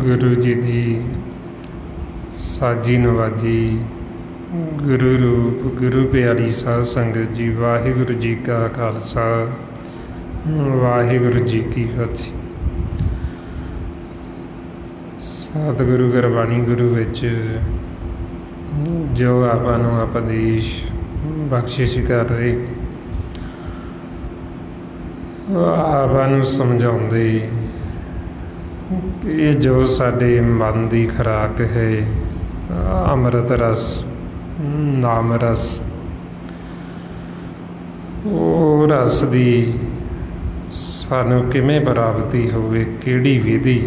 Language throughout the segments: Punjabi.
गुरु जी की साजी नवाजी गुरु रूप गुरु प्यारी साध संगत जी, वाहिगुरु जी का खालसा वाहिगुरु जी की फतेह। सतगुरु गुरबाणी गुरु विच जो आपां नूं उपदेश बख्शिश कर रहे, आपां नूं समझाउंदे कि जो साडे मन की खुराक है अमृत रस नाम रस, वो रस की सानू किवें प्राप्ति होवे, किहड़ी विधि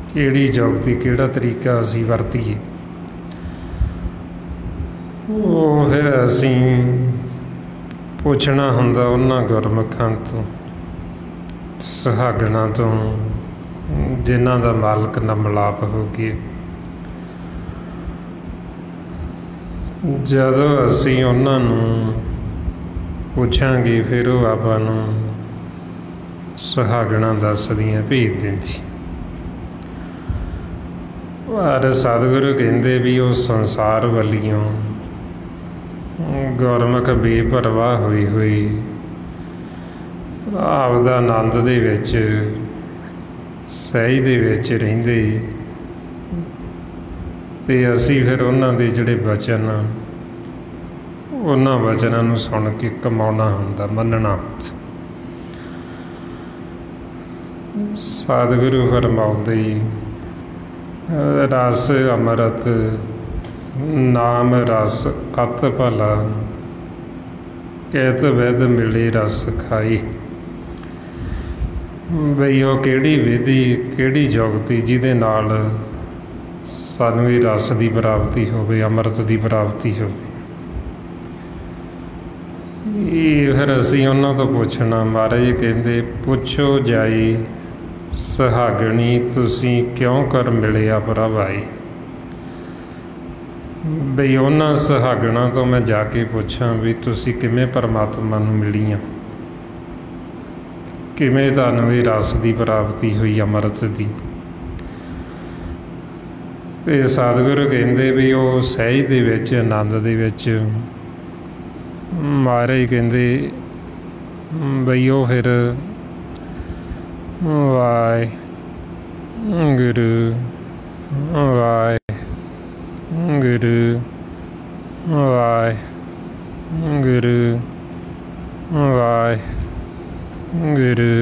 किहड़ी जुगती किहड़ा तरीका असी वरतीए, वो फिर असी पुछना हुंदा उन्हां गुरमुखां तो सुहागणा तो जिन्हां दा मालक नाल मिलाप हो गया। जदों असी उन्हां नूं पुछांगे फिर वो आपां नूं सुहागणा दसदियां भेज दिंदी। पर सतगुरु कहंदे भी वो संसार वल्लियों गुरमुख बेपरवाह होई हुई आपदा आनंद दे विच सही दे विच रहिंदे, ते असी फिर उन्हां दे जिहड़े वचन उन्हां वचनां नूं सुण के कमाउणा हुंदा, मन्नना हुंदा। सतगुरु फरमाउंदे रस अमृत नाम रस अत भला, कहत वैद मिले रस खाई। बई वो किहड़ी विधि किहड़ी जुगती जिहदे नाल सानू ये रस की प्राप्ति होवे, अमृत की प्राप्ति होवे। ये फिर असी उन्हां तो पुछना, महाराज कहंदे पुछो जाई सुहागणी तुसीं क्यों कर मिलिया प्रभ आई। बई उन्हां सुहागणा तो मैं जाके पुछां भी तुसीं किवें परमात्मा नूं मिलीआं, किवें तुहानूं ये रस की प्राप्ति हुई अमृत की। ते सतगुरु कहंदे भी वो सहज दे विच आनंद दे विच महाराज कहंदे बई वो फिर वाहे गुरु वाहे गुरु वाहे गुरु वाहे गुरु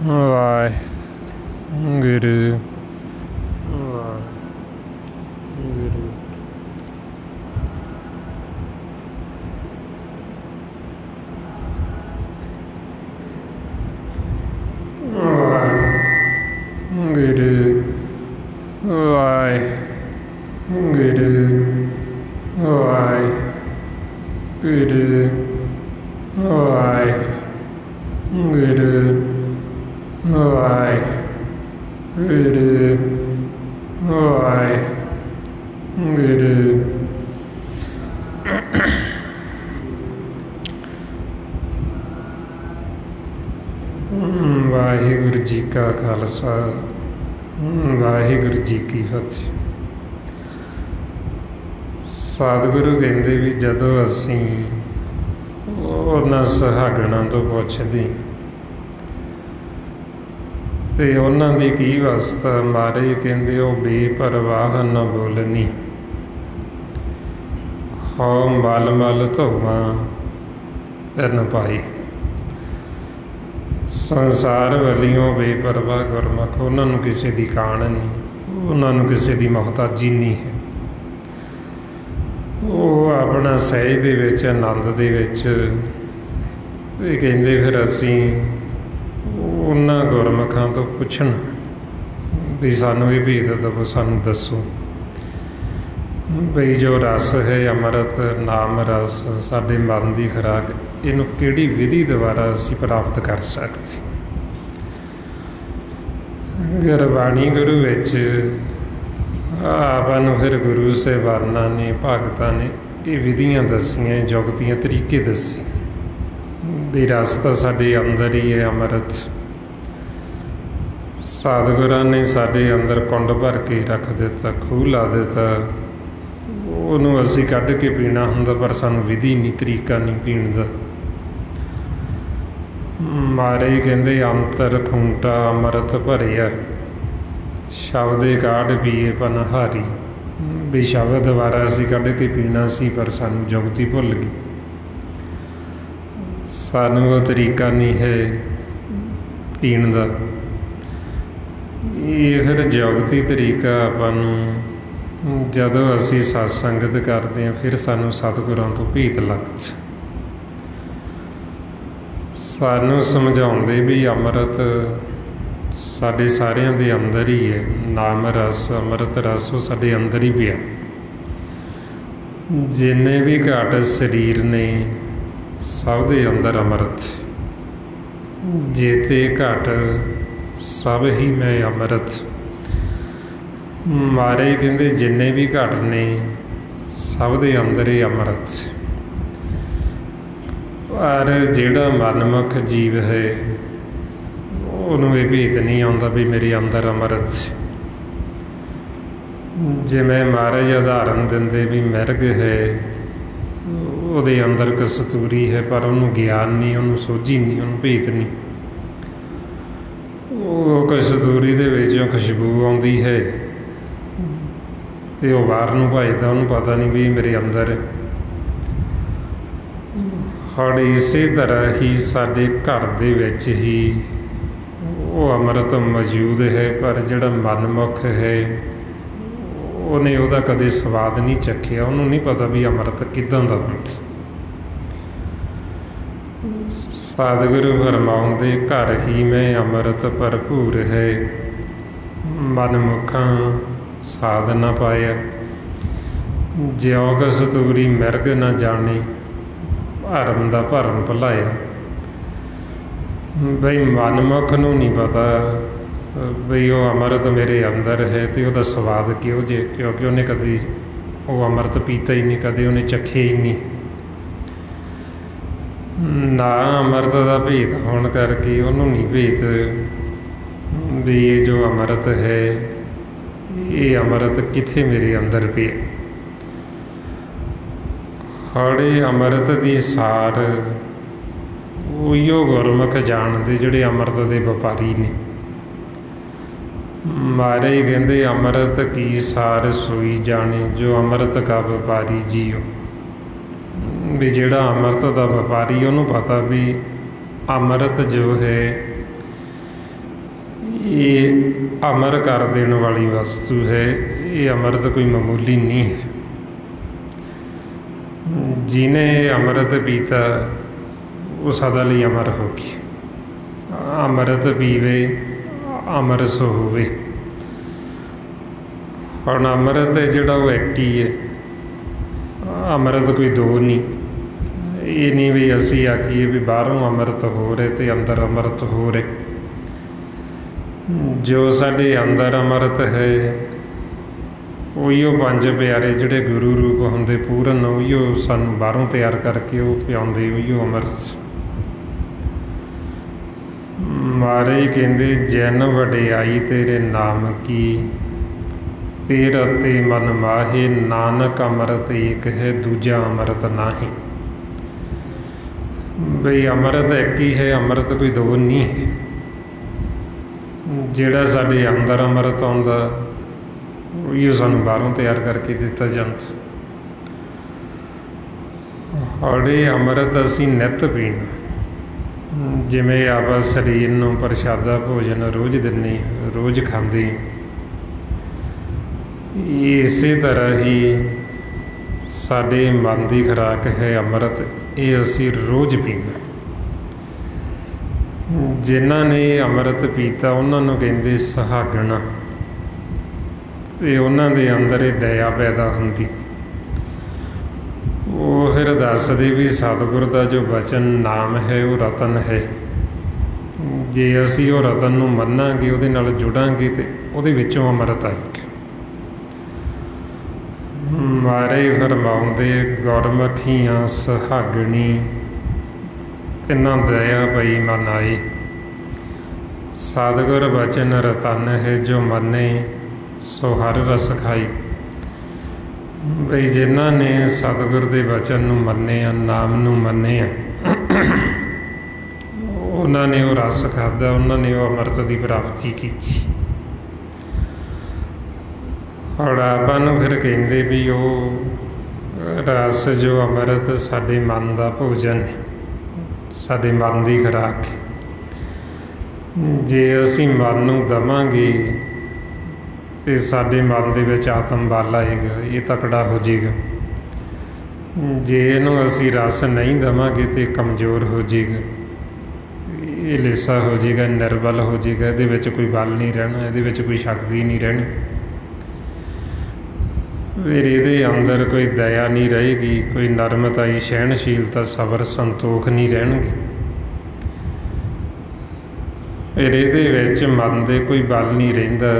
ਵਾਹਿਗੁਰੂ ਵਾਹਿਗੁਰੂ। ਵਾਹਿਗੁਰੂ ਜੀ ਕਾ ਖਾਲਸਾ ਵਾਹਿਗੁਰੂ ਜੀ ਕੀ ਫਤਿਹ। ਸਤਿਗੁਰੂ ਕਹਿੰਦੇ ਵੀ ਜਦੋਂ ਅਸੀਂ ਉਹਨਾਂ ਸੁਹਾਗਣਾਂ ਤੋਂ ਪੁੱਛਦੇ ਤੇ ਉਹਨਾਂ ਦੀ ਕੀ ਅਵਸਥਾ, ਮਹਾਰਾਜ ਕਹਿੰਦੇ ਉਹ ਬੇਪਰਵਾਹ ਨ ਬੋਲਣੀ, ਹਉ ਮਲ ਮਲ ਧੋਵਾਂ ਤਿਨ ਪਾਈ। ਸੰਸਾਰ ਵਲਿਓ ਬੇਪਰਵਾਹ ਗੁਰਮੁਖ, ਉਹਨਾਂ ਨੂੰ ਕਿਸੇ ਦੀ ਕਾਣ ਨਹੀਂ, ਉਹਨਾਂ ਨੂੰ ਕਿਸੇ ਦੀ ਮੁਹਤਾਜੀ ਨਹੀਂ ਹੈ। ਉਹ ਆਪਣਾ ਸਹਿਜ ਦੇ ਵਿੱਚ, ਆਨੰਦ ਦੇ ਵਿੱਚ ਇਹ ਕਹਿੰਦੇ ਫਿਰ ਅਸੀਂ ਉਹਨਾਂ ਗੁਰਮੁਖਾਂ ਤੋਂ ਪੁੱਛਣ ਵੀ ਸਾਨੂੰ ਇਹ ਭੇਦ ਦੇਵੋ, ਸਾਨੂੰ ਦੱਸੋ ਬਈ ਜੋ ਰਸ ਹੈ ਅੰਮ੍ਰਿਤ ਨਾਮ ਰਸ, ਸਾਡੇ ਮਨ ਦੀ ਖੁਰਾਕ, ਇਹਨੂੰ ਕਿਹੜੀ ਵਿਧੀ ਦੁਆਰਾ ਅਸੀਂ ਪ੍ਰਾਪਤ ਕਰ ਸਕਦੇ। ਗੁਰਬਾਣੀ ਗੁਰੂ ਵਿੱਚ ਆਪਾਂ ਨੂੰ ਫਿਰ ਗੁਰੂ ਸਾਹਿਬਾਨਾਂ ਨੇ, ਭਗਤਾਂ ਨੇ ਇਹ ਵਿਧੀਆਂ ਦੱਸੀਆਂ, ਜੁਗਤੀਆਂ ਤਰੀਕੇ ਦੱਸੇ ਵੀ ਰਸ ਤਾਂ ਸਾਡੇ ਅੰਦਰ ਹੀ ਹੈ ਅੰਮ੍ਰਿਤ। ਸਤਿਗੁਰਾਂ ਨੇ ਸਾਡੇ ਅੰਦਰ ਕੁੰਡ ਭਰ ਕੇ ਰੱਖ ਦਿੱਤਾ, ਖੂਹ ਲਾ ਦਿੱਤਾ, ਉਹਨੂੰ ਅਸੀਂ ਕੱਢ ਕੇ ਪੀਣਾ ਹੁੰਦਾ, ਪਰ ਸਾਨੂੰ ਵਿਧੀ ਨਹੀਂ, ਤਰੀਕਾ ਨਹੀਂ ਪੀਣ ਦਾ। ਮਹਾਰਾਜ ਕਹਿੰਦੇ ਅੰਤਰ ਖੂੰਟਾ ਅੰਮ੍ਰਿਤ ਭਰਿਆ, ਸ਼ਬਦੇ ਕਾਢ ਪੀਏ ਪਨਹਾਰੀ, ਵੀ ਸ਼ਬਦ ਦੁਆਰਾ ਅਸੀਂ ਕੱਢ ਕੇ ਪੀਣਾ ਸੀ, ਪਰ ਸਾਨੂੰ ਜੁਗਤੀ ਭੁੱਲ ਗਈ, ਸਾਨੂੰ ਉਹ ਤਰੀਕਾ ਨਹੀਂ ਹੈ ਪੀਣ ਦਾ। ਇਹ ਫਿਰ ਜੁਗਤੀ ਤਰੀਕਾ ਆਪਾਂ ਨੂੰ ਜਦੋਂ ਅਸੀਂ ਸਤ ਸੰਗਤ ਕਰਦੇ ਹਾਂ ਫਿਰ ਸਾਨੂੰ ਸਤਿਗੁਰਾਂ ਤੋਂ ਭੇਤ ਲੱਗਦਾ। ਸਾਨੂੰ ਸਮਝਾਉਂਦੇ ਵੀ ਅੰਮ੍ਰਿਤ ਸਾਡੇ ਸਾਰਿਆਂ ਦੇ ਅੰਦਰ ਹੀ ਹੈ, ਨਾਮ ਰਸ ਅੰਮ੍ਰਿਤ ਰਸ ਉਹ ਸਾਡੇ ਅੰਦਰ ਹੀ ਪਿਆ। ਜਿੰਨੇ ਵੀ ਘਾਟ ਸਰੀਰ ਨੇ ਸਭ ਦੇ ਅੰਦਰ ਅੰਮ੍ਰਿਤ, ਜੇਤੇ ਘਟ ਸਭ ਹੀ ਮੈਂ ਅੰਮ੍ਰਿਤ। ਮਹਾਰਾਜ ਕਹਿੰਦੇ ਜਿੰਨੇ ਵੀ ਘਟ ਨੇ ਸਭ ਦੇ ਅੰਦਰ ਹੀ ਅੰਮ੍ਰਿਤ। ਪਰ ਜਿਹੜਾ ਮਨਮੁਖ ਜੀਵ ਹੈ ਉਹਨੂੰ ਇਹ ਭੇਤ ਨਹੀਂ ਆਉਂਦਾ ਵੀ ਮੇਰੇ ਅੰਦਰ ਅੰਮ੍ਰਿਤ। ਜਿਵੇਂ ਮਹਾਰਾਜ ਉਦਾਹਰਨ ਦਿੰਦੇ ਵੀ ਮਿਰਗ ਹੈ, ਉਹਦੇ ਅੰਦਰ ਕਸਤੂਰੀ ਹੈ, ਪਰ ਉਹਨੂੰ ਗਿਆਨ ਨਹੀਂ, ਉਹਨੂੰ ਸੋਝੀ ਨਹੀਂ, ਉਹਨੂੰ ਭੇਤ ਨਹੀਂ। ਉਹ ਕਸਤੂਰੀ ਦੇ ਵਿੱਚੋਂ ਖੁਸ਼ਬੂ ਆਉਂਦੀ ਹੈ ਤੇ ਉਹ ਬਾਹਰ ਨੂੰ ਭੱਜਦਾ, ਉਹਨੂੰ ਪਤਾ ਨਹੀਂ ਵੀ ਮੇਰੇ ਅੰਦਰ। ਹੜ ਇਸੇ ਤਰ੍ਹਾਂ ਹੀ ਸਾਡੇ ਘਰ ਦੇ ਵਿੱਚ ਹੀ ਉਹ ਅੰਮ੍ਰਿਤ ਮੌਜੂਦ ਹੈ, ਪਰ ਜਿਹੜਾ ਮਨਮੁਖ ਹੈ ਉਹਨੇ ਉਹਦਾ ਕਦੇ ਸਵਾਦ ਨਹੀਂ ਚੱਖਿਆ, ਉਹਨੂੰ ਨਹੀਂ ਪਤਾ ਵੀ ਅੰਮ੍ਰਿਤ ਕਿੱਦਾਂ ਦਾ ਹੁੰਦਾ। ਸਤਿਗੁਰੂ ਫਰਮਾਉਂਦੇ ਘਰ ਹੀ ਮੈਂ ਅੰਮ੍ਰਿਤ ਭਰਪੂਰ ਹੈ, ਮਨਮੁਖਾਂ ਸਾਧ ਨਾ ਪਾਇਆ। ਜਿਉ ਕਸਤੂਰੀ ਮਿਰਗ ਨਾ ਜਾਣੇ, ਭਰਮ ਦਾ ਭਰਮ ਭੁਲਾਇਆ। ਬਈ ਮਨਮੁਖ ਨੂੰ ਨਹੀਂ ਪਤਾ ਬਈ ਉਹ ਅੰਮ੍ਰਿਤ ਮੇਰੇ ਅੰਦਰ ਹੈ ਤੇ ਉਹਦਾ ਸਵਾਦ ਕਿਹੋ ਜਿਹਾ, ਕਿਉਂਕਿ ਉਹਨੇ ਕਦੀ ਉਹ ਅੰਮ੍ਰਿਤ ਪੀਤਾ ਹੀ ਨਹੀਂ, ਕਦੇ ਉਹਨੇ ਚੱਖਿਆ ਹੀ ਨਹੀਂ। ਨਾ ਅੰਮ੍ਰਿਤ ਦਾ ਭੇਤ ਹੋਣ ਕਰਕੇ ਉਹਨੂੰ ਨਹੀਂ ਭੇਤ ਵੀ ਇਹ ਜੋ ਅੰਮ੍ਰਿਤ ਹੈ ਇਹ ਅੰਮ੍ਰਿਤ ਕਿੱਥੇ ਮੇਰੇ ਅੰਦਰ ਪਿਆ। ਹੜੇ ਅੰਮ੍ਰਿਤ ਦੀ ਸਾਰ ਉਹੀਓ ਗੁਰਮੁਖ ਜਾਣਦੇ ਜਿਹੜੇ ਅੰਮ੍ਰਿਤ ਦੇ ਵਪਾਰੀ ਨੇ। ਮਹਾਰਾਜ ਕਹਿੰਦੇ ਅੰਮ੍ਰਿਤ ਕੀ ਸਾਰ ਸੋਈ ਜਾਣੇ, ਜੋ ਅੰਮ੍ਰਿਤ ਕਾ ਵਪਾਰੀ ਜੀਓ। ਵੀ ਜਿਹੜਾ ਅੰਮ੍ਰਿਤ ਦਾ ਵਪਾਰੀ ਉਹਨੂੰ ਪਤਾ ਵੀ ਅੰਮ੍ਰਿਤ ਜੋ ਹੈ ये अमर कर देने वाली वस्तु है। ये अमृत कोई मामूली नहीं है। जिन्हें अमृत पीता वो सदा लिए अमर होगी। अमृत पीवे अमर सो होवे। और अमृत है जोड़ा वो एक ही है। अमृत कोई दो नहीं। ये नहीं भी असी आखिए भी बाहरों अमृत हो रहे तो अंदर अमृत हो रहे। जो साडे अंदर अमृत है उहिओ पंज प्यारे जिहड़े गुरु रूप होंदे पूरन उहिओ सानू बाहरों तैयार करके वो पिआउंदे उहिओ अमृत। महाराज कहंदे जैन वडियाई तेरे नाम की तेरा ते मन माहे नानक अमृत एक है दूजा अमृत नाहीं। बई अमृत एक ही है, अमृत कोई दो नहीं है। जिहड़ा साडे अंदर अमृत आउंदा उहिओ सानू बाहरों तैयार करके दिता जांदा। और ये अमृत असीं नित पीना। जिवें आपां शरीर नूं प्रशादा भोजन रोज़ दिंदे रोज़ खांदे, इसे तरह ही साडे मन की खुराक है अमृत। ये असीं रोज़ पीना। जिन्हां ने अमृत पीता उन्हां नूं कहंदे सुहागणा। ये उन्हां दे अंदर ये दया पैदा हुंदी। वो फिर दसदे भी सतगुर का जो वचन नाम है वो रतन है। जे असीं वो रतन नूं मन्नांगे उहदे नाल जुड़ांगे तो उहदे विचों अमृत आएगा। मारे फरमाउंदे गुरमखियां सुहागणी तिन्हां दया पई मन आई। सतगुर वचन रतन है जो मने सो हर रस खाई। बई जिन्हां ने सतगुर दे वचन नूं मन्निया नाम नूं मन्निया उन्हां ने वो रस खादा, उन्हां ने वो अमृत की प्राप्ति की। और आपां नूं फिर कहंदे भी वो रस जो अमृत साडे मन का भोजन है, साडे मन की खुराक है। जे असीं मन नूं दवांगे तो साडे मन दे विच आत्म बल आएगा, ये तकड़ा हो जाएगा। जे इहनूं असीं रस नहीं देवांगे तो कमज़ोर हो जाएगा, ये लिसा हो जाएगा, निर्बल हो जाएगा। इहदे विच कोई बल नहीं रहना, इहदे विच कोई शक्ति नहीं रहनी। फिर इहदे अंदर कोई दया नहीं रहेगी, कोई नरमताई सहनशीलता सबर संतोख नहीं रहणगे। फिर इहदे विच मन दे कोई बल नहीं रहिंदा।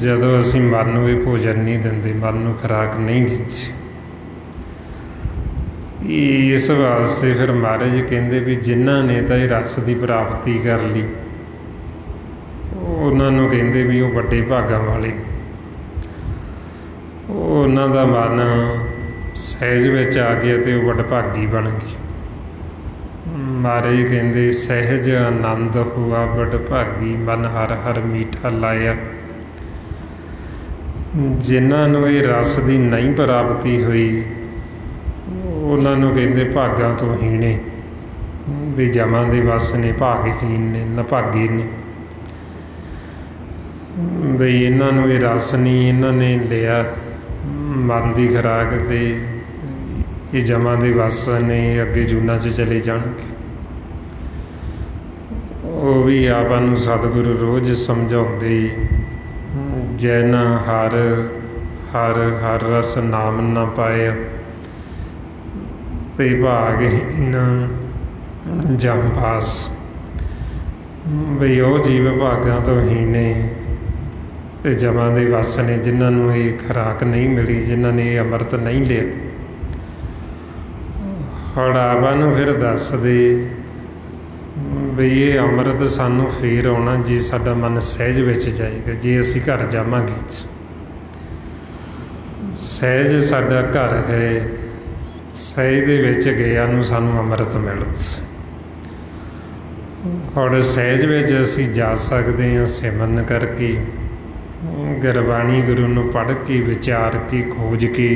जदों असीं मन नूं ये भोजन नहीं दिंदे, मन नूं खुराक नहीं दिंदे। इस वास्ते फिर महाराज कहंदे भी जिन्हां ने तां रस की प्राप्ति कर ली उन्हां नूं कहंदे भी वो वड्डे भागां वाले। उन्हां दा मन सहज विच आ गया तो वो वडभागी बन गए। महाराज कहंदे सहज आनंद हुआ वडभागी मन हर हर मीठा लाया। जिन्हां नूं ये रस की नहीं प्राप्ति हुई उन्हां नूं कहंदे भागां तो हीणे, भी जमां दे वस ने, भागहीन ने, नभागे ने। बई इन्हां नूं ये रस नहीं, इन्हां ने लिया मन की खुराक ते ये जमां दे वस ने, अगे जूना च चले जाणगे। वो भी आपां नूं सतगुरु रोज़ समझाउंदे जैन हर हर हर रस नाम न पाया ते भागहीन जम पास। बई वो जीव भागां तो हीने ते जमां दे वस ने, जिन्हां नूं ये खुराक नहीं मिली, जिन्हां ने अमृत नहीं लिया। और आपां नूं फिर दसदे भी ये अमृत सानू फिर आना जे साडा मन सहज विच जाएगा। जे असीं घर जावांगे, सहज साडा घर है, सहज दे विच गया नूं सानू अमृत मिलदा। और सहज विच असीं जा सकते हैं सिमरन करके, गुरबाणी गुरु नूं पढ़ के विचार के खोज के,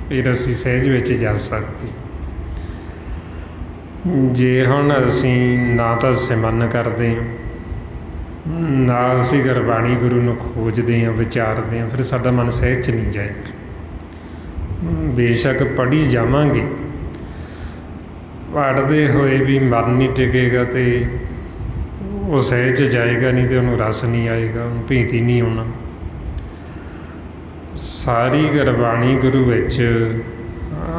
फिर असीं सहज विच जा सकते। जे हुण असीं ना तां सिमरन करते ना असी गुरबाणी गुरु नूं खोजते हैं विचारते हैं, फिर साडा मन सहज च नहीं जाएगा। बेशक पढ़ी जावांगे, पढ़ते हुए भी मन नहीं टिकेगा तो वो सहज जाएगा नहीं, तो उन्होंने रस नहीं आएगा, उन्होंने भेत ही नहीं होना। सारी गुरबाणी गुरु विच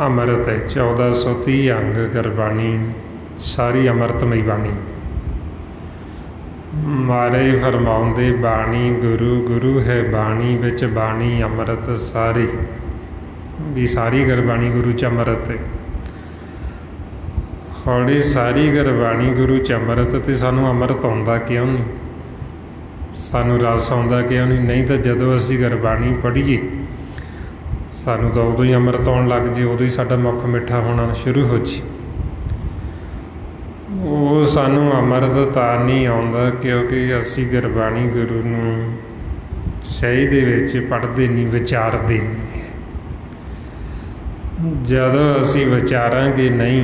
अमृत है, 1430 अंग गुरबाणी सारी अमृतमई बाणी। महाराज फरमाउंदे बाणी गुरु, गुरु है बाणी, विच बाणी अमृत सारी, भी सारी गुरबाणी गुरु च अमृत है। हौली सारी गुरबाणी गुरु च अमृत, तो सानू अमृत आउंदा क्यों नहीं, सानू रस आउंदा क्यों नहीं? नहीं तो जदों असी गुरबाणी पढ़ीए सानू तो उदों ही अमृत आउण लग जे, उदों ही साडा मुख मिठा होना शुरू हो जे। वो सानू अमृत तां नहीं आउंदा क्योंकि असी गुरबाणी गुरु नूं सही दे विच पढ़दे नहीं, विचारदे नहीं। जदों असी विचारांगे नहीं,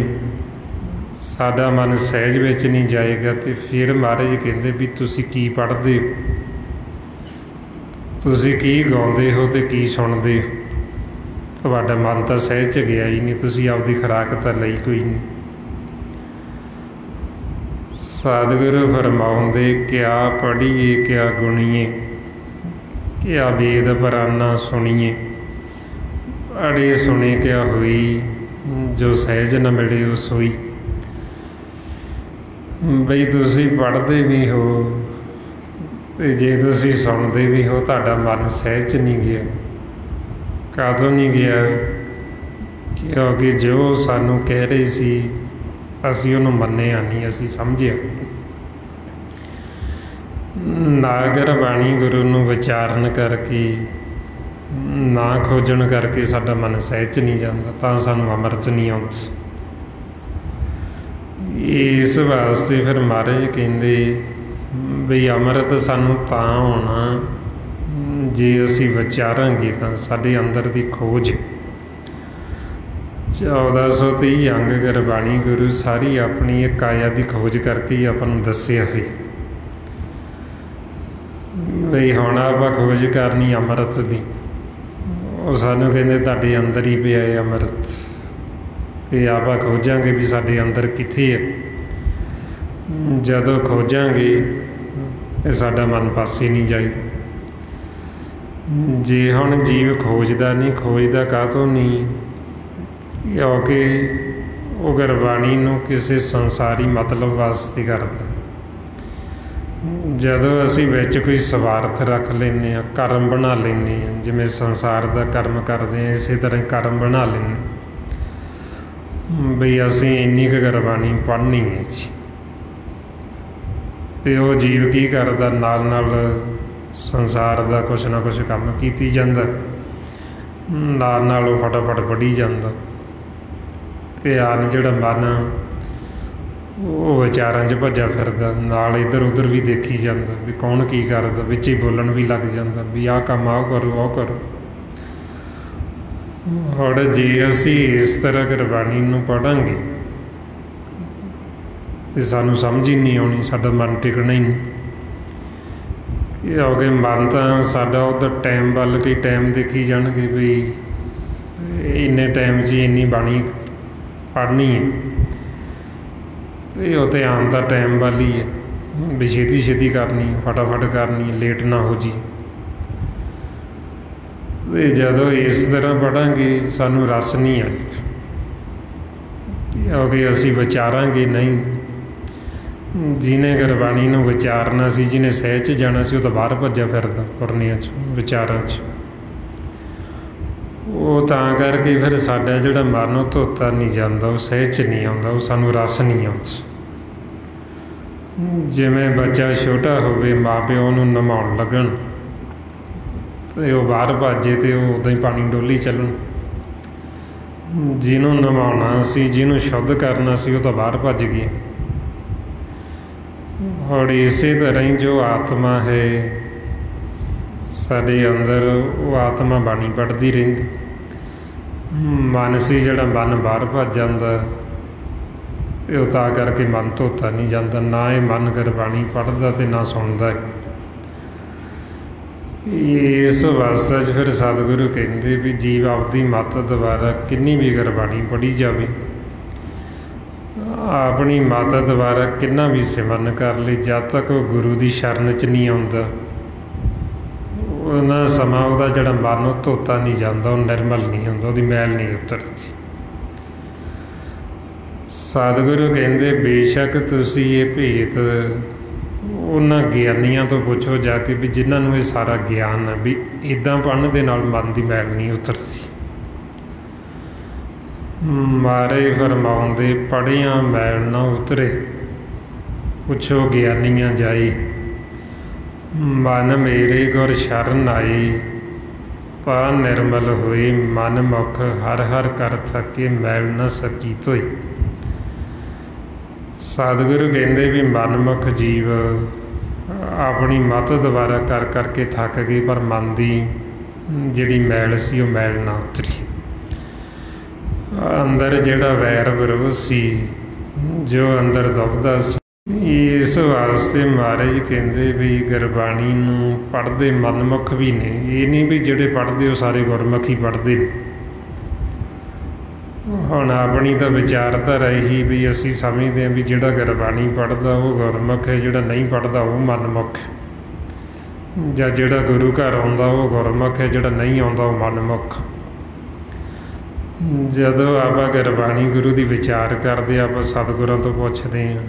साडा मन सहज विच नहीं जाएगा, तो फिर महाराज कहते भी तुसी की पढ़दे हो, तुसी की गाउंदे हो तो की सुणदे हो, तुहाडा मन तो सहज च गया ही नहीं, तुसी आपदी खुराक तो लई कोई नहीं। सतगुरु फरमाउंदे क्या पढ़ीए क्या गुणीए, क्या वेद पराना सुनीए, अड़े सुने क्या हुई, जो सहज न मिले वो सोई। बई तुसी पढ़ते भी हो ते जे तुसी सुनते भी हो, तुहाडा मन सहज च नहीं गया। काहतों नहीं गया? क्योंकि जो सानू कह रही सी असी उन्होंने मन्निया नहीं, असी समझिया ना। गुरबाणी गुरु नूं विचारन करके, ना खोजन करके साडा मन सहज च नहीं जाता, तां सानू अमृत नहीं आउंदा। इस वास्ते फिर महाराज कहते बई अमृत सानू तां होना जे असी विचारांगे, तां साडे अंदर दी खोज। 1430 अंग गुरबाणी गुरु सारी अपनी एक काया की खोज करके ही अपन दस्सिया है बई हुण आपां खोज करनी अमृत दी। वो सानू कहंदे तुहाडे अंदर ही पिया है अमृत, ते आपां खोजांगे भी साडे अंदर कित्थे है। जदों खोजांगे तो साडा मन पासे नहीं जाएगा। जे हुण जीव खोजदा नहीं, खोजदा काहतों नहीं? क्योंकि वो गुरबाणी नूं किसी संसारी मतलब वास्ते करदा। जदों असी विच कोई स्वार्थ रख लैंदे आ, कर्म बना लैंदे आ, जिवें संसार दा कर्म करदे आ इसे तरह कर्म बना लैंदे बई असी इन्नी क गुरबाणी पढ़नी है जी। ते वो जीव की करदा, नाल नाल संसार दा कुछ ना कुछ काम कीती जांदा, नाल नाल वो फटाफट पढ़ी जांदा। ते आन जिहड़ा मन वो विचारां च भज्जा फिरदा, नाल इधर उधर भी देखी जांदा भी कौन की करदा, विच ही बोलण भी लग जांदा भी आह काम आओ करो आओ करो। और जे असी इस तरह गुरबाणी नूं पढ़ांगे तो सानू समझ ही नहीं आनी, साडा मन टिकना ही नहीं। क्योंकि मन तो साडा उधर टाइम वल के टाइम देखी जाणगे भी इन्ने टाइम च इन्नी बाणी पढ़नी है, तो ध्यान तो टाइम वाल ही है भी छेती छेती करनी, फटाफट करनी, लेट ना हो जी। तो जदों इस तरह पढ़ांगे सानू रस नहीं आएगा, क्योंकि असी विचारांगे नहीं। जिन्हें गुरबाणी नूं विचारना सी, जिन्हें सहज जाना सी, वो तो बाहर भज्जा फिरदा पुरनियां च विचारां च। वो तां करके फिर साडा जिहड़ा मन वो धोता नहीं जाता, वो सहज नहीं आता, वो सानू रस नहीं आता। जिवें बच्चा छोटा होवे, माँ प्यो नूं नहाउण लगन तो वह बाहर भाजे तो उदों ही पानी डोली चलन। जिन्हों नहाउणा सी, जिन्हों शुद्ध करना सी, वो तो बाहर भज गए। और इसे तरह ही जो आत्मा है साडे अंदर, वो आत्मा बाणी पढ़ती रहिंदी। मन सी जिहड़ा मन बाहर भज जांदा, ਇਹ ਤਾਂ ਕਰਕੇ ਮਨ ਧੋਤਾ ਨਹੀਂ ਜਾਂਦਾ, ਨਾ ਇਹ ਮਨ ਗੁਰਬਾਣੀ ਪੜ੍ਹਦਾ ਅਤੇ ਨਾ ਸੁਣਦਾ ਹੈ। ਇਸ ਅਵਸਥਾ 'ਚ ਫਿਰ ਸਤਿਗੁਰੂ ਕਹਿੰਦੇ ਵੀ ਜੀਵ ਆਪਦੀ ਮੱਤ ਦੁਆਰਾ ਕਿੰਨੀ ਵੀ ਗੁਰਬਾਣੀ ਪੜ੍ਹੀ ਜਾਵੇ, ਆਪਣੀ ਮੱਤ ਦੁਆਰਾ ਕਿੰਨਾ ਵੀ ਸਿਮਰਨ ਕਰ ਲਏ, ਜਦ ਤੱਕ ਉਹ ਗੁਰੂ ਦੀ ਸ਼ਰਨ 'ਚ ਨਹੀਂ ਆਉਂਦਾ ਉਹਨਾਂ ਸਮਾਂ ਉਹਦਾ ਜਿਹੜਾ ਮਨ ਉਹ ਧੋਤਾ ਨਹੀਂ ਜਾਂਦਾ, ਉਹ ਨਿਰਮਲ ਨਹੀਂ ਹੁੰਦਾ, ਉਹਦੀ ਮੈਲ ਨਹੀਂ ਉਤਰਦੀ। ਸਤਿਗੁਰੂ ਕਹਿੰਦੇ ਬੇਸ਼ੱਕ ਤੁਸੀਂ ਇਹ ਭੇਤ ਉਹਨਾਂ ਗਿਆਨੀਆਂ ਤੋਂ ਪੁੱਛੋ ਜਾ ਕੇ ਵੀ ਜਿਨ੍ਹਾਂ ਨੂੰ ਇਹ ਸਾਰਾ ਗਿਆਨ ਹੈ ਵੀ ਇੱਦਾਂ ਪੜ੍ਹਨ ਦੇ ਨਾਲ ਮਨ ਦੀ ਮੈਲ ਨਹੀਂ ਉਤਰਦੀ। ਮਾਰੇ ਫਰਮਾਉਂਦੇ ਪੜ੍ਹਿਆਂ ਮੈਲ ਨਾ ਉਤਰੇ, ਪੁੱਛੋ ਗਿਆਨੀਆਂ ਜਾਈ, ਮਨ ਮੇਰੇ ਗੁਰ ਸ਼ਰਨ ਆਈ, ਪਾ ਨਿਰਮਲ ਹੋਏ ਮਨ ਮੁਖ, ਹਰ ਹਰ ਕਰ ਥਕੇ ਮੈਲ ਨਾ ਸਕੀ ਧੋਈ। ਸਤਿਗੁਰੂ ਕਹਿੰਦੇ ਵੀ ਮਨਮੁਖ ਜੀਵ ਆਪਣੀ ਮੱਤ ਦੁਆਰਾ ਕਰ ਕਰਕੇ ਥੱਕ ਗਏ, ਪਰ ਮਨ ਦੀ ਜਿਹੜੀ ਮੈਲ ਸੀ ਉਹ ਮੈਲ ਨਾ ਉਤਰੀ। ਅੰਦਰ ਜਿਹੜਾ ਵੈਰ ਵਿਰੋਧ ਸੀ, ਜੋ ਅੰਦਰ ਦੁਖਦਾ ਸੀ, ਇਸ ਵਾਸਤੇ ਮਹਾਰਾਜ ਕਹਿੰਦੇ ਵੀ ਗੁਰਬਾਣੀ ਨੂੰ ਪੜ੍ਹਦੇ ਮਨਮੁਖ ਵੀ ਨੇ। ਇਹ ਨਹੀਂ ਵੀ ਜਿਹੜੇ ਪੜ੍ਹਦੇ ਉਹ ਸਾਰੇ ਗੁਰਮੁਖੀ ਪੜ੍ਹਦੇ ਨੇ। ਹੁਣ ਆਪਣੀ ਤਾਂ ਵਿਚਾਰਧਾਰਾ ਇਹੀ ਵੀ ਅਸੀਂ ਸਮਝਦੇ ਹਾਂ ਵੀ ਜਿਹੜਾ ਗੁਰਬਾਣੀ ਪੜ੍ਹਦਾ ਉਹ ਗੁਰਮੁਖ ਹੈ, ਜਿਹੜਾ ਨਹੀਂ ਪੜ੍ਹਦਾ ਉਹ ਮਨਮੁਖ, ਜਾਂ ਜਿਹੜਾ ਗੁਰੂ ਘਰ ਆਉਂਦਾ ਉਹ ਗੁਰਮੁਖ ਹੈ, ਜਿਹੜਾ ਨਹੀਂ ਆਉਂਦਾ ਉਹ ਮਨਮੁਖ। ਜਦੋਂ ਆਪਾਂ ਗੁਰਬਾਣੀ ਗੁਰੂ ਦੀ ਵਿਚਾਰ ਕਰਦੇ ਆਪਾਂ ਸਤਿਗੁਰਾਂ ਤੋਂ ਪੁੱਛਦੇ ਹਾਂ,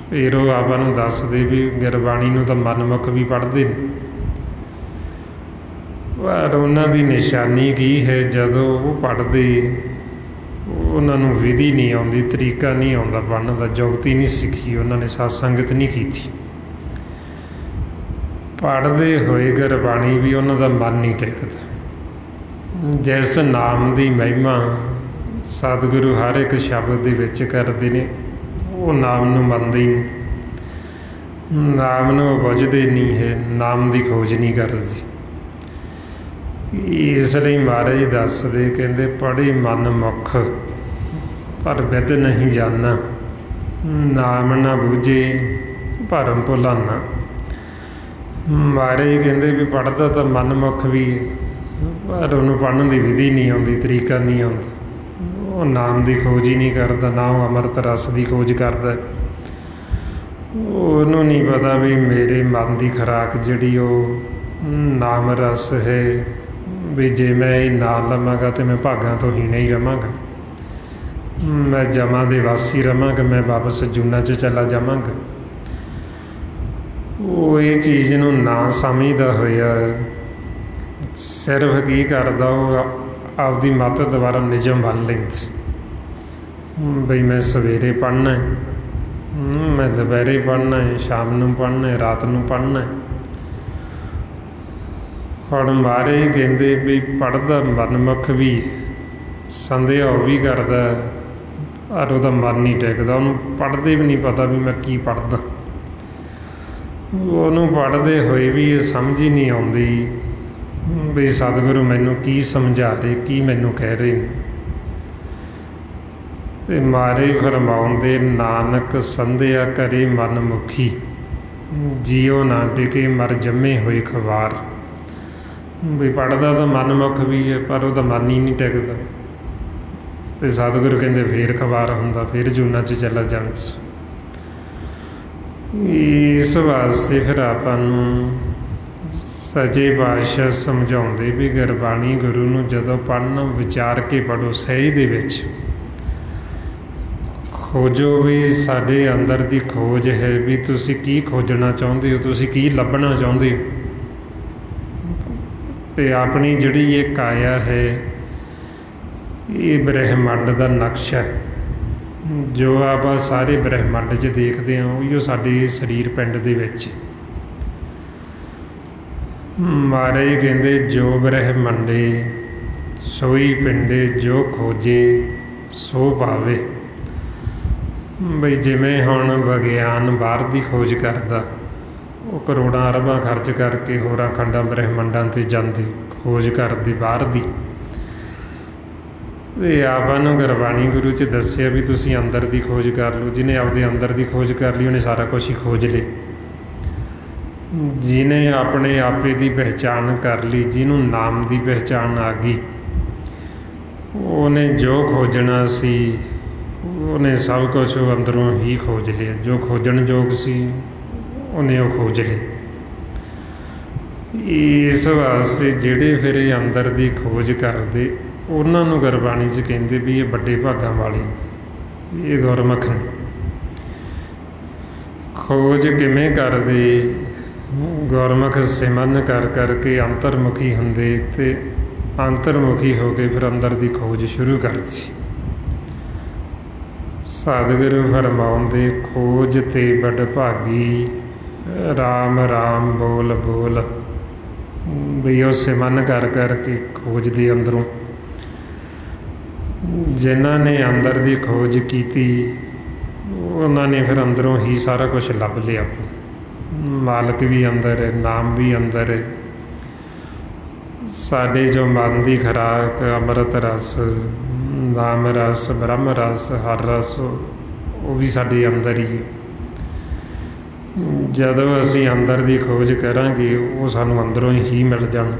ਫਿਰ ਉਹ ਆਪਾਂ ਨੂੰ ਦੱਸਦੇ ਵੀ ਗੁਰਬਾਣੀ ਨੂੰ ਤਾਂ ਮਨਮੁਖ ਵੀ ਪੜ੍ਹਦੇ ਨੇ, ਪਰ ਉਹਨਾਂ ਦੀ ਨਿਸ਼ਾਨੀ ਕੀ ਹੈ? ਜਦੋਂ ਉਹ ਪੜ੍ਹਦੇ ਉਹਨਾਂ ਨੂੰ ਵਿਧੀ ਨਹੀਂ ਆਉਂਦੀ, ਤਰੀਕਾ ਨਹੀਂ ਆਉਂਦਾ ਪੜ੍ਹਨ ਦਾ, ਜੁਗਤੀ ਨਹੀਂ ਸਿੱਖੀ, ਉਹਨਾਂ ਨੇ ਸਤ ਸੰਗਤ ਨਹੀਂ ਕੀਤੀ। ਪੜ੍ਹਦੇ ਹੋਏ ਗੁਰਬਾਣੀ ਵੀ ਉਹਨਾਂ ਦਾ ਮਨ ਨਹੀਂ ਟਿਕਦਾ। ਜਿਸ ਨਾਮ ਦੀ ਮਹਿਮਾ ਸਤਿਗੁਰੂ ਹਰ ਇੱਕ ਸ਼ਬਦ ਦੇ ਵਿੱਚ ਕਰਦੇ ਨੇ, ਉਹ ਨਾਮ ਨੂੰ ਮੰਨਦੇ ਹੀ ਨਹੀਂ, ਨਾਮ ਨੂੰ ਬੁੱਝਦੇ ਨਹੀਂ ਹੈ, ਨਾਮ ਦੀ ਖੋਜ ਨਹੀਂ ਕਰਦੇ। ਇਸ ਲਈ ਮਹਾਰਾਜ ਦੱਸਦੇ ਕਹਿੰਦੇ ਪੜ੍ਹੇ ਮਨ ਮੁਖ ਪਰ ਵਿਦ ਨਹੀਂ ਜਾਨਾ, ਨਾਮ ਨਾ ਬੂਝੇ ਭਰਮ ਭੁਲਾਨਾ। ਮਹਾਰਾਜ ਕਹਿੰਦੇ ਵੀ ਪੜ੍ਹਦਾ ਤਾਂ ਮਨ ਮੁਖ ਵੀ, ਪਰ ਉਹਨੂੰ ਪੜ੍ਹਨ ਦੀ ਵਿਧੀ ਨਹੀਂ ਆਉਂਦੀ, ਤਰੀਕਾ ਨਹੀਂ ਆਉਂਦਾ, ਉਹ ਨਾਮ ਦੀ ਖੋਜ ਹੀ ਨਹੀਂ ਕਰਦਾ, ਨਾ ਉਹ ਅੰਮ੍ਰਿਤ ਰਸ ਦੀ ਖੋਜ ਕਰਦਾ। ਉਹਨੂੰ ਨਹੀਂ ਪਤਾ ਵੀ ਮੇਰੇ ਮਨ ਦੀ ਖੁਰਾਕ ਜਿਹੜੀ ਉਹ ਨਾਮ ਰਸ ਹੈ, ਵੀ ਜੇ ਮੈਂ ਇਹ ਨਾ ਲਵਾਂਗਾ ਤਾਂ ਮੈਂ ਭਾਗਾਂ ਤੋਂ ਹੀਣਾ ਹੀ ਰਵਾਂਗਾ, ਮੈਂ ਜਮਾਂ ਦੇ ਵਾਸੀ ਰਵਾਂਗਾ, ਮੈਂ ਵਾਪਸ ਜੂਨਾਂ 'ਚ ਚਲਾ ਜਾਵਾਂਗਾ। ਉਹ ਇਹ ਚੀਜ਼ ਨੂੰ ਨਾ ਸਮਝਦਾ ਹੋਇਆ ਸਿਰਫ ਕੀ ਕਰਦਾ, ਉਹ ਆਪਦੀ ਮੱਤ ਦੁਆਰਾ ਨਿਯਮ ਮੰਨ ਲੈਂਦਾ ਬਈ ਮੈਂ ਸਵੇਰੇ ਪੜ੍ਹਨਾ, ਮੈਂ ਦੁਪਹਿਰੇ ਪੜ੍ਹਨਾ, ਸ਼ਾਮ ਨੂੰ ਪੜ੍ਹਨਾ, ਰਾਤ ਨੂੰ ਪੜ੍ਹਨਾ। ਹੁਣ ਮਹਾਰਾਜ ਕਹਿੰਦੇ ਵੀ ਪੜ੍ਹਦਾ ਮਨਮੁਖ ਵੀ, ਸੰਦੇਹ ਉਹ ਵੀ ਕਰਦਾ, ਪਰ ਉਹਦਾ ਮਨ ਨਹੀਂ ਟਿਕਦਾ, ਉਹਨੂੰ ਪੜ੍ਹਦੇ ਵੀ ਨਹੀਂ ਪਤਾ ਵੀ ਮੈਂ ਕੀ ਪੜ੍ਹਦਾ। ਉਹਨੂੰ ਪੜ੍ਹਦੇ ਹੋਏ ਵੀ ਇਹ ਸਮਝ ਹੀ ਨਹੀਂ ਆਉਂਦੀ ਵੀ ਸਤਿਗੁਰੂ ਮੈਨੂੰ ਕੀ ਸਮਝਾ ਰਹੇ, ਕੀ ਮੈਨੂੰ ਕਹਿ ਰਹੇ ਨੇ। ਅਤੇ ਮਹਾਰਾਜ ਫਰਮਾਉਂਦੇ ਨਾਨਕ ਸੰਧਿਆ ਕਰੇ ਮਨਮੁਖੀ, ਜੀਓ ਨਾ ਟਿਕੇ ਮਰ ਜੰਮੇ ਹੋਏ ਖਵਾਰ। ਵੀ ਪੜ੍ਹਦਾ ਤਾਂ ਮਨਮੁਖ ਵੀ ਹੈ, ਪਰ ਉਹਦਾ ਮਨ ਹੀ ਨਹੀਂ ਟਿਕਦਾ। ਅਤੇ ਸਤਿਗੁਰੂ ਕਹਿੰਦੇ ਫੇਰ ਖਵਾਰ ਹੁੰਦਾ, ਫੇਰ ਜੂਨਾਂ 'ਚ ਚਲਾ ਜਾਂਦਾ। ਇਸ ਵਾਸਤੇ ਫਿਰ ਆਪਾਂ ਨੂੰ ਸੱਚੇ ਪਾਤਸ਼ਾਹ ਸਮਝਾਉਂਦੇ ਵੀ ਗੁਰਬਾਣੀ ਗੁਰੂ ਨੂੰ ਜਦੋਂ ਪੜ੍ਹਨਾ ਵਿਚਾਰ ਕੇ ਪੜ੍ਹੋ, ਸਹੀ ਦੇ ਵਿੱਚ ਖੋਜੋ ਵੀ ਸਾਡੇ ਅੰਦਰ ਦੀ ਖੋਜ ਹੈ ਵੀ ਤੁਸੀਂ ਕੀ ਖੋਜਣਾ ਚਾਹੁੰਦੇ ਹੋ, ਤੁਸੀਂ ਕੀ ਲੱਭਣਾ ਚਾਹੁੰਦੇ ਹੋ। ਅਤੇ ਆਪਣੀ ਜਿਹੜੀ ਇਹ ਕਾਇਆ ਹੈ ਇਹ ਬ੍ਰਹਿਮੰਡ ਦਾ ਨਕਸ਼ਾ, ਜੋ ਆਪਾਂ ਸਾਰੇ ਬ੍ਰਹਿਮੰਡ 'ਚ ਦੇਖਦੇ ਹਾਂ ਉਹੀ ਸਾਡੇ ਸਰੀਰ ਪਿੰਡ ਦੇ ਵਿੱਚ। ਮਹਾਰਾਜ ਕਹਿੰਦੇ ਜੋ ਬ੍ਰਹਿਮੰਡੇ ਸੋਈ ਪਿੰਡੇ, ਜੋ ਖੋਜੇ ਸੋ ਪਾਵੇ। ਬਈ ਜਿਵੇਂ ਹੁਣ ਵਿਗਿਆਨ ਬਾਹਰ ਦੀ ਖੋਜ ਕਰਦਾ, ਉਹ ਕਰੋੜਾਂ ਅਰਬਾਂ ਖਰਚ ਕਰਕੇ ਹੋਰਾਂ ਖੰਡਾਂ ਬ੍ਰਹਿਮੰਡਾਂ 'ਤੇ ਜਾਂਦੇ, ਖੋਜ ਕਰਦੇ ਬਾਹਰ ਦੀ। ਇਹ ਆਪਾਂ ਨੂੰ ਗੁਰਬਾਣੀ ਗੁਰੂ 'ਚ ਦੱਸਿਆ ਵੀ ਤੁਸੀਂ ਅੰਦਰ ਦੀ ਖੋਜ ਕਰ ਲਓ। ਜਿਹਨੇ ਆਪਦੇ ਅੰਦਰ ਦੀ ਖੋਜ ਕਰ ਲਈ ਉਹਨੇ ਸਾਰਾ ਕੁਛ ਹੀ ਖੋਜ ਲਿਆ। ਜਿਹਨੇ ਆਪਣੇ ਆਪੇ ਦੀ ਪਹਿਚਾਣ ਕਰ ਲਈ, ਜਿਹਨੂੰ ਨਾਮ ਦੀ ਪਹਿਚਾਣ ਆ ਗਈ, ਉਹਨੇ ਜੋ ਖੋਜਣਾ ਸੀ ਉਹਨੇ ਸਭ ਕੁਛ ਅੰਦਰੋਂ ਹੀ ਖੋਜ ਲਿਆ। ਜੋ ਖੋਜਣ ਯੋਗ ਸੀ ਉਹਨੇ ਉਹ ਖੋਜ ਲਿਆ। ਇਸ ਵਾਸਤੇ ਜਿਹੜੇ ਫਿਰ ਇਹ ਅੰਦਰ ਦੀ ਖੋਜ ਕਰਦੇ ਉਹਨਾਂ ਨੂੰ ਗੁਰਬਾਣੀ 'ਚ ਕਹਿੰਦੇ ਵੀ ਇਹ ਵੱਡੇ ਭਾਗਾਂ ਵਾਲੇ, ਇਹ ਗੁਰਮੁਖ ਨੇ। ਖੋਜ ਕਿਵੇਂ ਕਰਦੇ? ਗੁਰਮੁਖ ਸਿਮਰਨ ਕਰ ਕਰਕੇ ਅੰਤਰਮੁਖੀ ਹੁੰਦੇ ਅਤੇ ਅੰਤਰਮੁਖੀ ਹੋ ਕੇ ਫਿਰ ਅੰਦਰ ਦੀ ਖੋਜ ਸ਼ੁਰੂ ਕਰਦੀ। ਸਤਿਗੁਰੂ ਫਰਮਾਉਂਦੇ ਖੋਜ ਤੇ ਵਡਭਾਗੀ, ਰਾਮ ਰਾਮ ਬੋਲ ਬੋਲ। ਵੀ ਉਹ ਸਿਮਰਨ ਕਰ ਕਰਕੇ ਖੋਜਦੇ ਅੰਦਰੋਂ। ਜਿਨ੍ਹਾਂ ਨੇ ਅੰਦਰ ਦੀ ਖੋਜ ਕੀਤੀ ਉਹਨਾਂ ਨੇ ਫਿਰ ਅੰਦਰੋਂ ਹੀ ਸਾਰਾ ਕੁਛ ਲੱਭ ਲਿਆ। ਮਾਲਕ ਵੀ ਅੰਦਰ ਹੈ, ਨਾਮ ਵੀ ਅੰਦਰ ਹੈ। ਸਾਡੇ ਜੋ ਮਨ ਦੀ ਖੁਰਾਕ ਅੰਮ੍ਰਿਤ ਰਸ, ਨਾਮ ਰਸ, ਬ੍ਰਹਮ ਰਸ, ਹਰ ਰਸ, ਉਹ ਵੀ ਸਾਡੇ ਅੰਦਰ ਹੀ। ਜਦੋਂ ਅਸੀਂ ਅੰਦਰ ਦੀ ਖੋਜ ਕਰਾਂਗੇ ਉਹ ਸਾਨੂੰ ਅੰਦਰੋਂ ਹੀ ਮਿਲ ਜਾਣ,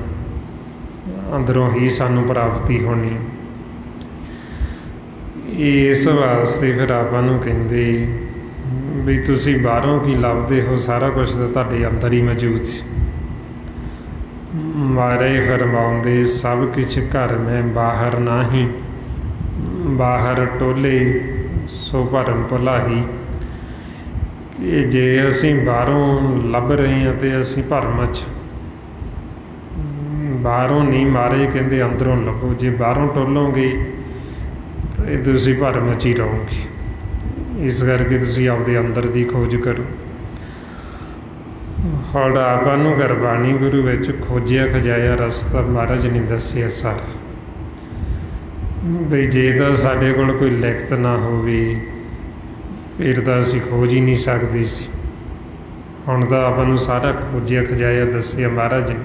ਅੰਦਰੋਂ ਹੀ ਸਾਨੂੰ ਪ੍ਰਾਪਤੀ ਹੋਣੀ। ਇਸ ਵਾਸਤੇ ਫਿਰ ਆਪਾਂ ਨੂੰ ਕਹਿੰਦੇ ਵੀ ਤੁਸੀਂ ਬਾਹਰੋਂ ਕੀ ਲੱਭਦੇ ਹੋ, ਸਾਰਾ ਕੁਛ ਤਾਂ ਤੁਹਾਡੇ ਅੰਦਰ ਹੀ ਮੌਜੂਦ ਸੀ। ਮਹਾਰਾਜ ਫਰਮਾਉਂਦੇ ਸਭ ਕੁਛ ਘਰ ਮੈਂ ਬਾਹਰ ਨਾਹੀਂ, ਬਾਹਰ ਟੋਲੇ ਸੋ ਭਰਮ ਭੁਲਾਹੀ। ਕਿ ਜੇ ਅਸੀਂ ਬਾਹਰੋਂ ਲੱਭ ਰਹੇ ਹਾਂ ਤੇ ਅਸੀਂ ਭਰਮ 'ਚ, ਬਾਹਰੋਂ ਨਹੀਂ, ਮਹਾਰਾਜ ਕਹਿੰਦੇ ਅੰਦਰੋਂ ਲੱਭੋ। ਜੇ ਬਾਹਰੋਂ ਟੋਲੋਗੇ ਤੇ ਤੁਸੀਂ ਭਰਮ 'ਚ ਹੀ ਰਹੋਗੇ। ਇਸ ਕਰਕੇ ਤੁਸੀਂ ਆਪਦੇ ਅੰਦਰ ਦੀ ਖੋਜ ਕਰੋ। ਹੁਣ ਆਪਾਂ ਨੂੰ ਗੁਰਬਾਣੀ ਗੁਰੂ ਵਿੱਚ ਖੋਜਿਆ ਖਜਾਇਆ ਰਸਤਾ ਮਹਾਰਾਜ ਨੇ ਦੱਸਿਆ ਸਾਰਾ। ਬਈ ਜੇ ਤਾਂ ਸਾਡੇ ਕੋਲ ਕੋਈ ਲਿਖਤ ਨਾ ਹੋਵੇ ਫਿਰ ਤਾਂ ਅਸੀਂ ਖੋਜ ਹੀ ਨਹੀਂ ਸਕਦੇ ਸੀ। ਹੁਣ ਤਾਂ ਆਪਾਂ ਨੂੰ ਸਾਰਾ ਖੋਜਿਆ ਖਜਾਇਆ ਦੱਸਿਆ ਮਹਾਰਾਜ ਨੇ।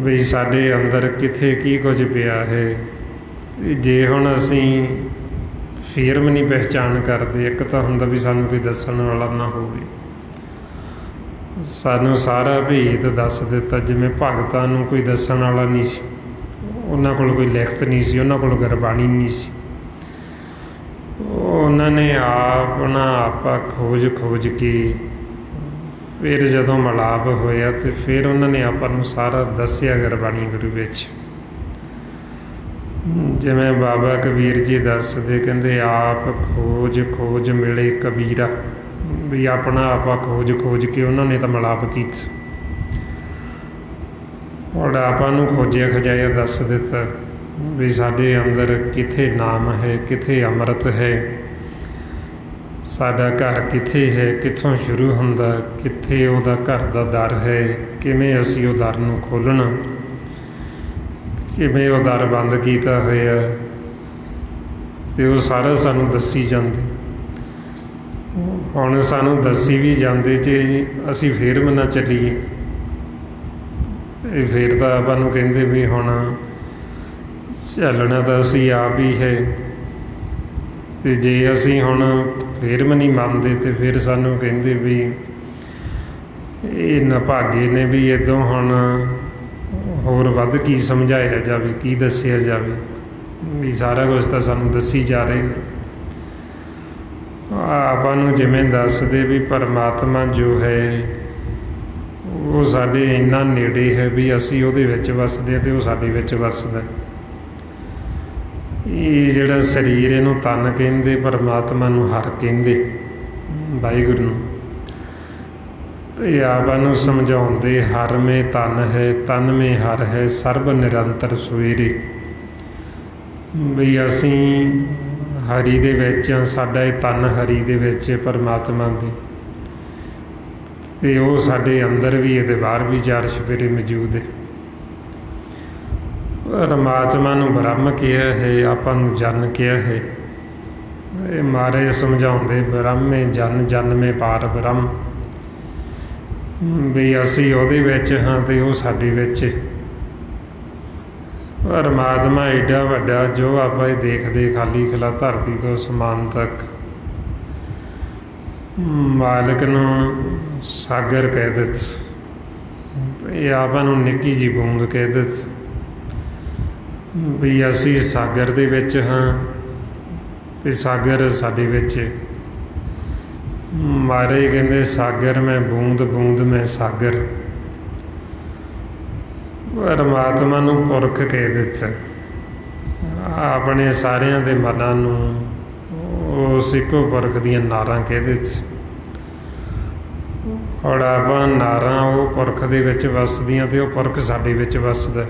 ਬਈ ਸਾਡੇ ਅੰਦਰ ਕਿੱਥੇ ਕੀ ਕੁਝ ਪਿਆ ਹੈ। ਜੇ ਹੁਣ ਅਸੀਂ ਫਿਰ ਵੀ ਨਹੀਂ ਪਹਿਚਾਣ ਕਰਦੇ, ਇੱਕ ਤਾਂ ਹੁੰਦਾ ਵੀ ਸਾਨੂੰ ਕੋਈ ਦੱਸਣ ਵਾਲਾ ਨਾ ਹੋਵੇ। ਸਾਨੂੰ ਸਾਰਾ ਭੇਤ ਦੱਸ ਦਿੱਤਾ। ਜਿਵੇਂ ਭਗਤਾਂ ਨੂੰ ਕੋਈ ਦੱਸਣ ਵਾਲਾ ਨਹੀਂ ਸੀ, ਉਹਨਾਂ ਕੋਲ ਕੋਈ ਲਿਖਤ ਨਹੀਂ ਸੀ, ਉਹਨਾਂ ਕੋਲ ਗੁਰਬਾਣੀ ਨਹੀਂ ਸੀ। ਉਹਨਾਂ ਨੇ ਆਪਣਾ ਆਪਾ ਖੋਜ ਕੇ ਫਿਰ ਜਦੋਂ ਮਿਲਾਪ ਹੋਇਆ ਤੇ ਫਿਰ ਉਹਨਾਂ ਨੇ ਆਪਾਂ ਨੂੰ ਸਾਰਾ ਦੱਸਿਆ ਗੁਰਬਾਣੀ ਗੁਰੂ ਵਿੱਚ। ਜਿਵੇਂ ਬਾਬਾ ਕਬੀਰ ਜੀ ਦੱਸਦੇ, ਕਹਿੰਦੇ ਆਪ ਖੋਜ ਮਿਲੇ ਕਬੀਰਾ। ਵੀ ਆਪਣਾ ਆਪਾ ਖੋਜ ਕੇ ਉਹਨਾਂ ਨੇ ਤਾਂ ਮਿਲਾਪ ਕੀਤਾ। ਹੁਣ ਆਪਾਂ ਨੂੰ ਖੋਜਿਆ ਖਜਾਇਆ ਦੱਸ ਦਿੱਤਾ ਵੀ ਸਾਡੇ ਅੰਦਰ ਕਿੱਥੇ ਨਾਮ ਹੈ, ਕਿੱਥੇ ਅੰਮ੍ਰਿਤ ਹੈ, ਸਾਡਾ ਘਰ ਕਿੱਥੇ ਹੈ, ਕਿੱਥੋਂ ਸ਼ੁਰੂ ਹੁੰਦਾ, ਕਿੱਥੇ ਉਹਦਾ ਘਰ ਦਾ ਦਰ ਹੈ, ਕਿਵੇਂ ਅਸੀਂ ਉਹ ਦਰ ਨੂੰ ਖੋਲ੍ਹਣਾ, ਕਿਵੇਂ ਉਹ ਦਰ ਬੰਦ ਕੀਤਾ ਹੋਇਆ। ਅਤੇ ਉਹ ਸਾਰਾ ਸਾਨੂੰ ਦੱਸੀ ਜਾਂਦੇ। ਹੁਣ ਸਾਨੂੰ ਦੱਸੀ ਵੀ ਜਾਂਦੇ, ਜੇ ਅਸੀਂ ਫਿਰ ਵੀ ਨਾ ਚੱਲੀਏ ਫਿਰ ਤਾਂ ਆਪਾਂ ਨੂੰ ਕਹਿੰਦੇ ਵੀ ਹੁਣ ਚੱਲਣਾ ਤਾਂ ਅਸੀਂ ਆਪ ਹੀ ਹੈ। ਅਤੇ ਜੇ ਅਸੀਂ ਹੁਣ ਫਿਰ ਵੀ ਨਹੀਂ ਮੰਨਦੇ ਤੇ ਫਿਰ ਸਾਨੂੰ ਕਹਿੰਦੇ ਵੀ ਇਹ ਨਿਭਾਗੇ ਨੇ, ਵੀ ਇੱਦੋਂ ਹੁਣ ਹੋਰ ਵੱਧ ਕੀ ਸਮਝਾਇਆ ਜਾਵੇ, ਕੀ ਦੱਸਿਆ ਜਾਵੇ। ਵੀ ਸਾਰਾ ਕੁਛ ਤਾਂ ਸਾਨੂੰ ਦੱਸੀ ਜਾ ਰਹੇ ਨੇ। ਆਪਾਂ ਨੂੰ ਜਿਵੇਂ ਦੱਸਦੇ ਵੀ ਪਰਮਾਤਮਾ ਜੋ ਹੈ ਉਹ ਸਾਡੇ ਇੰਨਾ ਨੇੜੇ ਹੈ ਵੀ ਅਸੀਂ ਉਹਦੇ ਵਿੱਚ ਵੱਸਦੇ ਹਾਂ ਅਤੇ ਉਹ ਸਾਡੇ ਵਿੱਚ ਵੱਸਦਾ। ਇਹ ਜਿਹੜਾ ਸਰੀਰ ਇਹਨੂੰ ਤਨ ਕਹਿੰਦੇ, ਪਰਮਾਤਮਾ ਨੂੰ ਹਰ ਕਹਿੰਦੇ, ਵਾਹਿਗੁਰੂ ਨੂੰ। ਅਤੇ ਆਪਾਂ ਨੂੰ ਸਮਝਾਉਂਦੇ ਹਰ ਮੇ ਤਨ ਹੈ, ਤਨ ਮੇ ਹਰ ਹੈ, ਸਰਬ ਨਿਰੰਤਰ ਸਵੇਰੇ। ਵੀ ਅਸੀਂ ਹਰੀ ਦੇ ਵਿੱਚ ਹਾਂ, ਸਾਡਾ ਇਹ ਤਨ ਹਰੀ ਦੇ ਵਿੱਚ ਹੈ, ਪਰਮਾਤਮਾ ਦੇ। ਅਤੇ ਉਹ ਸਾਡੇ ਅੰਦਰ ਵੀ ਅਤੇ ਬਾਹਰ ਵੀ ਚਾਰ ਚੁਫੇਰੇ ਮੌਜੂਦ ਹੈ। ਪਰਮਾਤਮਾ ਨੂੰ ਬ੍ਰਹਮ ਕਿਹਾ ਹੈ, ਆਪਾਂ ਨੂੰ ਜਨ ਕਿਹਾ ਹੈ। ਇਹ ਮਹਾਰਾਜ ਸਮਝਾਉਂਦੇ ਬ੍ਰਹਮੇ ਜਨ, ਜਨ ਮੇ ਪਾਰ ਬ੍ਰਹਮ। ਵੀ ਅਸੀਂ ਉਹਦੇ ਵਿੱਚ ਹਾਂ ਅਤੇ ਉਹ ਸਾਡੇ ਵਿੱਚ। ਪਰਮਾਤਮਾ ਏਡਾ ਵੱਡਾ ਜੋ ਆਪਾਂ ਇਹ ਦੇਖਦੇ ਖਾਲੀ ਖਲਾ ਧਰਤੀ ਤੋਂ ਅਸਮਾਨ ਤੱਕ, ਮਾਲਕ ਨੂੰ ਸਾਗਰ ਕਹਿ ਦਿੱਤ, ਇਹ ਆਪਾਂ ਨੂੰ ਨਿੱਕੀ ਜਿਹੀ ਬੂੰਦ ਕਹਿ ਦਿੱਤ ਵੀ ਅਸੀਂ ਸਾਗਰ ਦੇ ਵਿੱਚ ਹਾਂ ਅਤੇ ਸਾਗਰ ਸਾਡੇ ਵਿੱਚ। ਮਹਾਰਾਜ ਕਹਿੰਦੇ ਸਾਗਰ ਮੈਂ ਬੂੰਦ, ਬੂੰਦ ਮੈਂ ਸਾਗਰ। ਪਰਮਾਤਮਾ ਨੂੰ ਪੁਰਖ ਕਹਿ ਦਿੱਤਾ, ਆਪਣੇ ਸਾਰਿਆਂ ਦੇ ਮਨਾਂ ਨੂੰ ਉਸ ਇੱਕੋ ਪੁਰਖ ਦੀਆਂ ਨਾਰਾਂ ਕਹਿ ਦਿੱਤੀ। ਔਰ ਆਪਾਂ ਨਾਰਾਂ ਉਹ ਪੁਰਖ ਦੇ ਵਿੱਚ ਵਸਦੀਆਂ ਅਤੇ ਉਹ ਪੁਰਖ ਸਾਡੇ ਵਿੱਚ ਵਸਦਾ।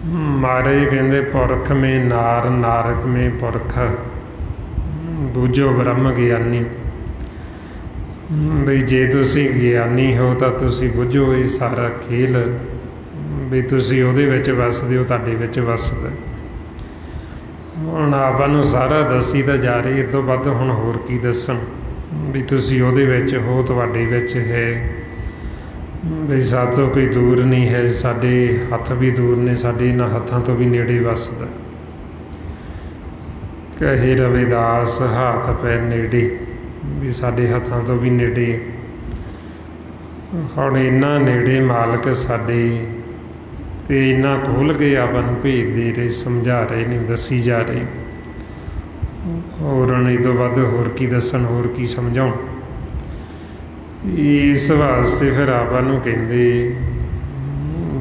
ਮਹਾਰਾਜ ਕਹਿੰਦੇ ਪੁਰਖ ਮੇ ਨਾਰ, ਨਾਰਕ ਮੇ ਪੁਰਖ, ਬੂਝੋ ਬ੍ਰਹਮ ਗਿਆਨੀ। ਵੀ ਜੇ ਤੁਸੀਂ ਗਿਆਨੀ ਹੋ ਤਾਂ ਤੁਸੀਂ ਬੁੱਝੋ ਇਹ ਸਾਰਾ ਖੇਲ, ਵੀ ਤੁਸੀਂ ਉਹਦੇ ਵਿੱਚ ਵਸਦੇ ਹੋ, ਤੁਹਾਡੇ ਵਿੱਚ ਵਸਦਾ। ਹੁਣ ਆਪਾਂ ਨੂੰ ਸਾਰਾ ਦੱਸੀ ਤਾਂ ਜਾ ਰਹੀ, ਇਹ ਤੋਂ ਵੱਧ ਹੁਣ ਹੋਰ ਕੀ ਦੱਸਣ, ਵੀ ਤੁਸੀਂ ਉਹਦੇ ਵਿੱਚ ਹੋ, ਤੁਹਾਡੇ ਵਿੱਚ ਹੈ। ਵੀ ਸਾਤੋਂ ਕੋਈ ਦੂਰ ਨਹੀਂ ਹੈ, ਸਾਡੇ ਹੱਥ ਵੀ ਦੂਰ ਨੇ, ਸਾਡੇ ਇਹਨਾਂ ਹੱਥਾਂ ਤੋਂ ਵੀ ਨੇੜੇ ਵਸਦਾ। ਕਹੇ ਰਵਿਦਾਸ ਹੱਥ ਪੈਰ ਨੇੜੇ, ਵੀ ਸਾਡੇ ਹੱਥਾਂ ਤੋਂ ਵੀ ਨੇੜੇ। ਹੁਣ ਇੰਨਾ ਨੇੜੇ ਮਾਲਕ ਸਾਡੇ, ਅਤੇ ਇੰਨਾ ਖੋਲ੍ਹ ਕੇ ਆਪਾਂ ਨੂੰ ਭੇਜ ਦੇ ਰਹੇ, ਸਮਝਾ ਰਹੇ ਨੇ, ਦੱਸੀ ਜਾ ਰਹੇ। ਹੋਰ ਇਹ ਤੋਂ ਵੱਧ ਹੋਰ ਕੀ ਦੱਸਣ, ਹੋਰ ਕੀ ਸਮਝਾਉਣ। ਇਸ ਵਾਸਤੇ ਫਿਰ ਆਪਾਂ ਨੂੰ ਕਹਿੰਦੇ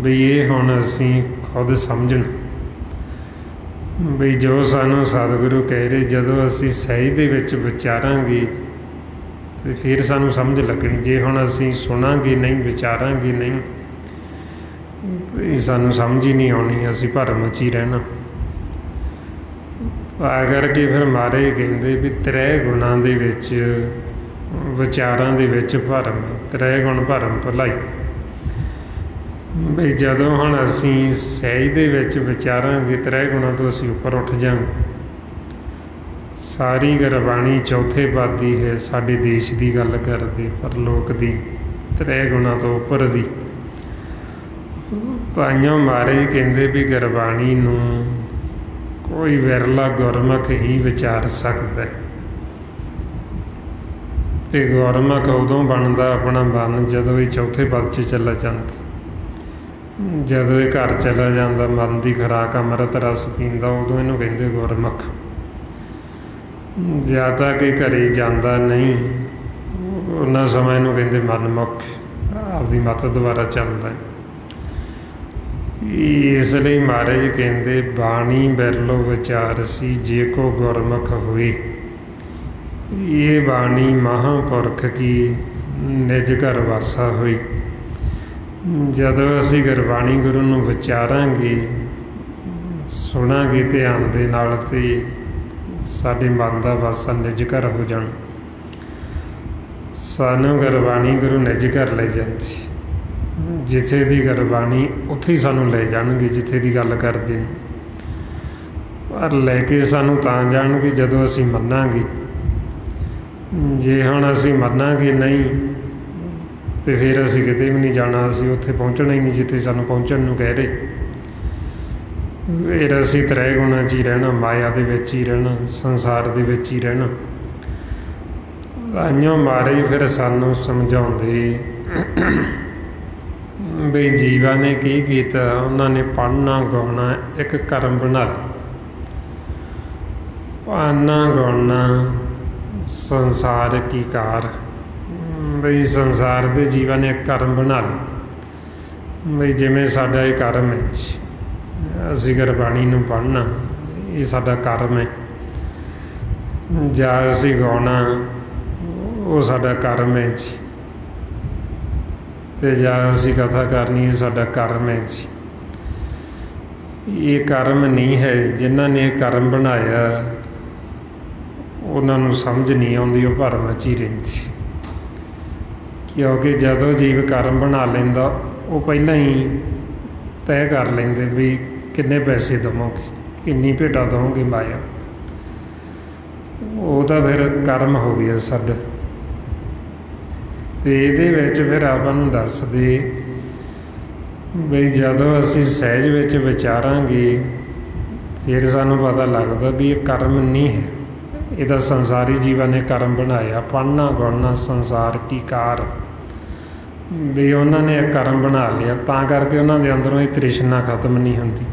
ਵੀ ਇਹ ਹੁਣ ਅਸੀਂ ਖੁਦ ਸਮਝਣ, ਵੀ ਜੋ ਸਾਨੂੰ ਸਤਿਗੁਰੂ ਕਹਿ ਰਹੇ, ਜਦੋਂ ਅਸੀਂ ਸਹੀ ਦੇ ਵਿੱਚ ਵਿਚਾਰਾਂਗੇ ਅਤੇ ਫਿਰ ਸਾਨੂੰ ਸਮਝ ਲੱਗਣੀ। ਜੇ ਹੁਣ ਅਸੀਂ ਸੁਣਾਂਗੇ ਨਹੀਂ, ਵਿਚਾਰਾਂਗੇ ਨਹੀਂ, ਇਹ ਸਾਨੂੰ ਸਮਝ ਹੀ ਨਹੀਂ ਆਉਣੀ, ਅਸੀਂ ਭਰਮ 'ਚ ਹੀ ਰਹਿਣਾ। ਆ ਕਰਕੇ ਫਿਰ ਮਹਾਰਾਜ ਕਹਿੰਦੇ ਵੀ ਤ੍ਰੈ ਗੁਣਾਂ ਦੇ ਵਿੱਚ, ਵਿਚਾਰਾਂ ਦੇ ਵਿੱਚ ਭਰਮ, ਤ੍ਰੈ ਗੁਣ ਭਰਮ ਭੁਲਾਈ। ਵੀ ਜਦੋਂ ਹੁਣ ਅਸੀਂ ਸਹਿਜ ਦੇ ਵਿੱਚ ਵਿਚਾਰਾਂਗੇ, ਤ੍ਰੈ ਗੁਣਾਂ ਤੋਂ ਅਸੀਂ ਉੱਪਰ ਉੱਠ ਜਾਵਾਂਗੇ। ਸਾਰੀ ਗੁਰਬਾਣੀ ਚੌਥੇ ਪਦ ਦੀ ਹੈ, ਸਾਡੇ ਦੇਸ਼ ਦੀ ਗੱਲ ਕਰਦੇ, ਪਰਲੋਕ ਦੀ, ਤ੍ਰੈ ਗੁਣਾਂ ਤੋਂ ਉੱਪਰ ਦੀ। ਭਾਈਓ ਮਹਾਰਾਜ ਕਹਿੰਦੇ ਵੀ ਗੁਰਬਾਣੀ ਨੂੰ ਕੋਈ ਵਿਰਲਾ ਗੁਰਮੁਖ ਹੀ ਵਿਚਾਰ ਸਕਦਾ। ਅਤੇ ਗੁਰਮੁਖ ਉਦੋਂ ਬਣਦਾ ਆਪਣਾ ਮਨ ਜਦੋਂ ਇਹ ਚੌਥੇ ਪਦ 'ਚ ਚਲਾ ਜਾਂਦਾ, ਜਦੋਂ ਇਹ ਘਰ ਚਲਾ ਜਾਂਦਾ, ਮਨ ਦੀ ਖੁਰਾਕ ਅੰਮ੍ਰਿਤ ਰਸ ਪੀਂਦਾ, ਉਦੋਂ ਇਹਨੂੰ ਕਹਿੰਦੇ ਗੁਰਮੁਖ। ਜਦ ਤੱਕ ਇਹ ਘਰੇ ਜਾਂਦਾ ਨਹੀਂ, ਉਹਨਾਂ ਸਮਾਂ ਇਹਨੂੰ ਕਹਿੰਦੇ ਮਨਮੁਖ, ਆਪਦੀ ਮੱਤ ਦੁਆਰਾ ਚੱਲਦਾ। ਇਸ ਲਈ ਮਹਾਰਾਜ ਕਹਿੰਦੇ ਬਾਣੀ ਬਿਰਲੋ ਵਿਚਾਰ ਸੀ, ਜੇ ਕੋ ਗੁਰਮੁਖ ਹੋਏ। ਇਹ ਬਾਣੀ ਮਹਾਂਪੁਰਖ ਕੀ ਨਿਜ ਘਰ ਵਾਸਾ ਹੋਈ। ਜਦੋਂ ਅਸੀਂ ਗੁਰਬਾਣੀ ਗੁਰੂ ਨੂੰ ਵਿਚਾਰਾਂਗੇ, ਸੁਣਾਂਗੇ ਧਿਆਨ ਦੇ ਨਾਲ, ਅਤੇ ਸਾਡੇ ਮਨ ਦਾ ਵਾਸਾ ਨਿਜ ਘਰ ਹੋ ਜਾਣ। ਸਾਨੂੰ ਗੁਰਬਾਣੀ ਗੁਰੂ ਨਿਜ ਘਰ ਲੈ ਜਾਂਦੀ, ਜਿੱਥੇ ਦੀ ਗੁਰਬਾਣੀ ਉੱਥੇ ਹੀ ਸਾਨੂੰ ਲੈ ਜਾਣਗੇ, ਜਿੱਥੇ ਦੀ ਗੱਲ ਕਰਦੇ ਨੇ। ਪਰ ਲੈ ਕੇ ਸਾਨੂੰ ਤਾਂ ਜਾਣਗੇ ਜਦੋਂ ਅਸੀਂ ਮੰਨਾਂਗੇ। ਜੇ ਹੁਣ ਅਸੀਂ ਮੰਨਾਂਗੇ ਨਹੀਂ, ਅਤੇ ਫਿਰ ਅਸੀਂ ਕਿਤੇ ਵੀ ਨਹੀਂ ਜਾਣਾ, ਅਸੀਂ ਉੱਥੇ ਪਹੁੰਚਣਾ ਹੀ ਨਹੀਂ ਜਿੱਥੇ ਸਾਨੂੰ ਪਹੁੰਚਣ ਨੂੰ ਕਹਿ ਰਹੇ। ਫਿਰ ਅਸੀਂ ਤ੍ਰੈ ਗੁਣਾਂ 'ਚ ਹੀ ਰਹਿਣਾ, ਮਾਇਆ ਦੇ ਵਿੱਚ ਹੀ ਰਹਿਣਾ, ਸੰਸਾਰ ਦੇ ਵਿੱਚ ਹੀ ਰਹਿਣਾ। ਆਈਓ ਮਹਾਰਾਜ ਫਿਰ ਸਾਨੂੰ ਸਮਝਾਉਂਦੇ ਵੀ ਜੀਵਾਂ ਨੇ ਕੀ ਕੀਤਾ, ਉਹਨਾਂ ਨੇ ਪੜ੍ਹਨਾ ਗਾਉਣਾ ਇੱਕ ਕਰਮ ਬਣਾ ਲਿਆ। ਪੜ੍ਹਨਾ ਗਾਉਣਾ ਸੰਸਾਰ ਕੀ ਕਾਰ, ਬਈ ਸੰਸਾਰ ਦੇ ਜੀਵਾਂ ਨੇ ਇੱਕ ਕਰਮ ਬਣਾ ਲਿਆ। ਬਈ ਜਿਵੇਂ ਸਾਡਾ ਇਹ ਕਰਮ ਹੈ, ਅਸੀਂ ਗੁਰਬਾਣੀ ਨੂੰ ਪੜ੍ਹਨਾ, ਇਹ ਸਾਡਾ ਕਰਮ ਹੈ। ਜਾਂ ਅਸੀਂ ਗਾਉਣਾ, ਉਹ ਸਾਡਾ ਕਰਮ ਹੈ ਜੀ। ਅਤੇ ਜਾਂ ਅਸੀਂ ਕਥਾ ਕਰਨੀ, ਇਹ ਸਾਡਾ ਕਰਮ ਹੈ ਜੀ। ਇਹ ਕਰਮ ਨਹੀਂ ਹੈ। ਜਿਨ੍ਹਾਂ ਨੇ ਇਹ ਕਰਮ ਬਣਾਇਆ, ਉਹਨਾਂ ਨੂੰ ਸਮਝ ਨਹੀਂ ਆਉਂਦੀ, ਉਹ ਭਰਮ 'ਚ ਹੀ ਰਹਿੰਦੀ। ਕਿਉਂਕਿ ਜਦੋਂ ਜੀਵ ਕਰਮ ਬਣਾ ਲੈਂਦਾ, ਉਹ ਪਹਿਲਾਂ ਹੀ ਤੈਅ ਕਰ ਲੈਂਦੇ ਵੀ ਕਿੰਨੇ ਪੈਸੇ ਦੇਵੋਗੇ, ਕਿੰਨੀ ਭੇਟਾ ਦੇਵੋਗੇ ਮਾਇਆ। ਉਹ ਤਾਂ ਫਿਰ ਕਰਮ ਹੋ ਗਿਆ ਸਾਡਾ। ਅਤੇ ਇਹਦੇ ਵਿੱਚ ਫਿਰ ਆਪਾਂ ਨੂੰ ਦੱਸਦੇ ਵੀ ਜਦੋਂ ਅਸੀਂ ਸਹਿਜ ਵਿੱਚ ਵਿਚਾਰਾਂਗੇ ਫਿਰ ਸਾਨੂੰ ਪਤਾ ਲੱਗਦਾ ਵੀ ਇਹ ਕਰਮ ਨਹੀਂ ਹੈ, ਇਹਦਾ ਸੰਸਾਰੀ ਜੀਵਾਂ ਨੇ ਕਰਮ ਬਣਾਇਆ। ਪੜ੍ਹਨਾ ਗੁਣਨਾ ਸੰਸਾਰ ਕੀ ਕਾਰ, ਵੀ ਉਹਨਾਂ ਨੇ ਇਹ ਕਰਮ ਬਣਾ ਲਿਆ, ਤਾਂ ਕਰਕੇ ਉਹਨਾਂ ਦੇ ਅੰਦਰੋਂ ਇਹ ਤ੍ਰਿਸ਼ਨਾ ਖਤਮ ਨਹੀਂ ਹੁੰਦੀ।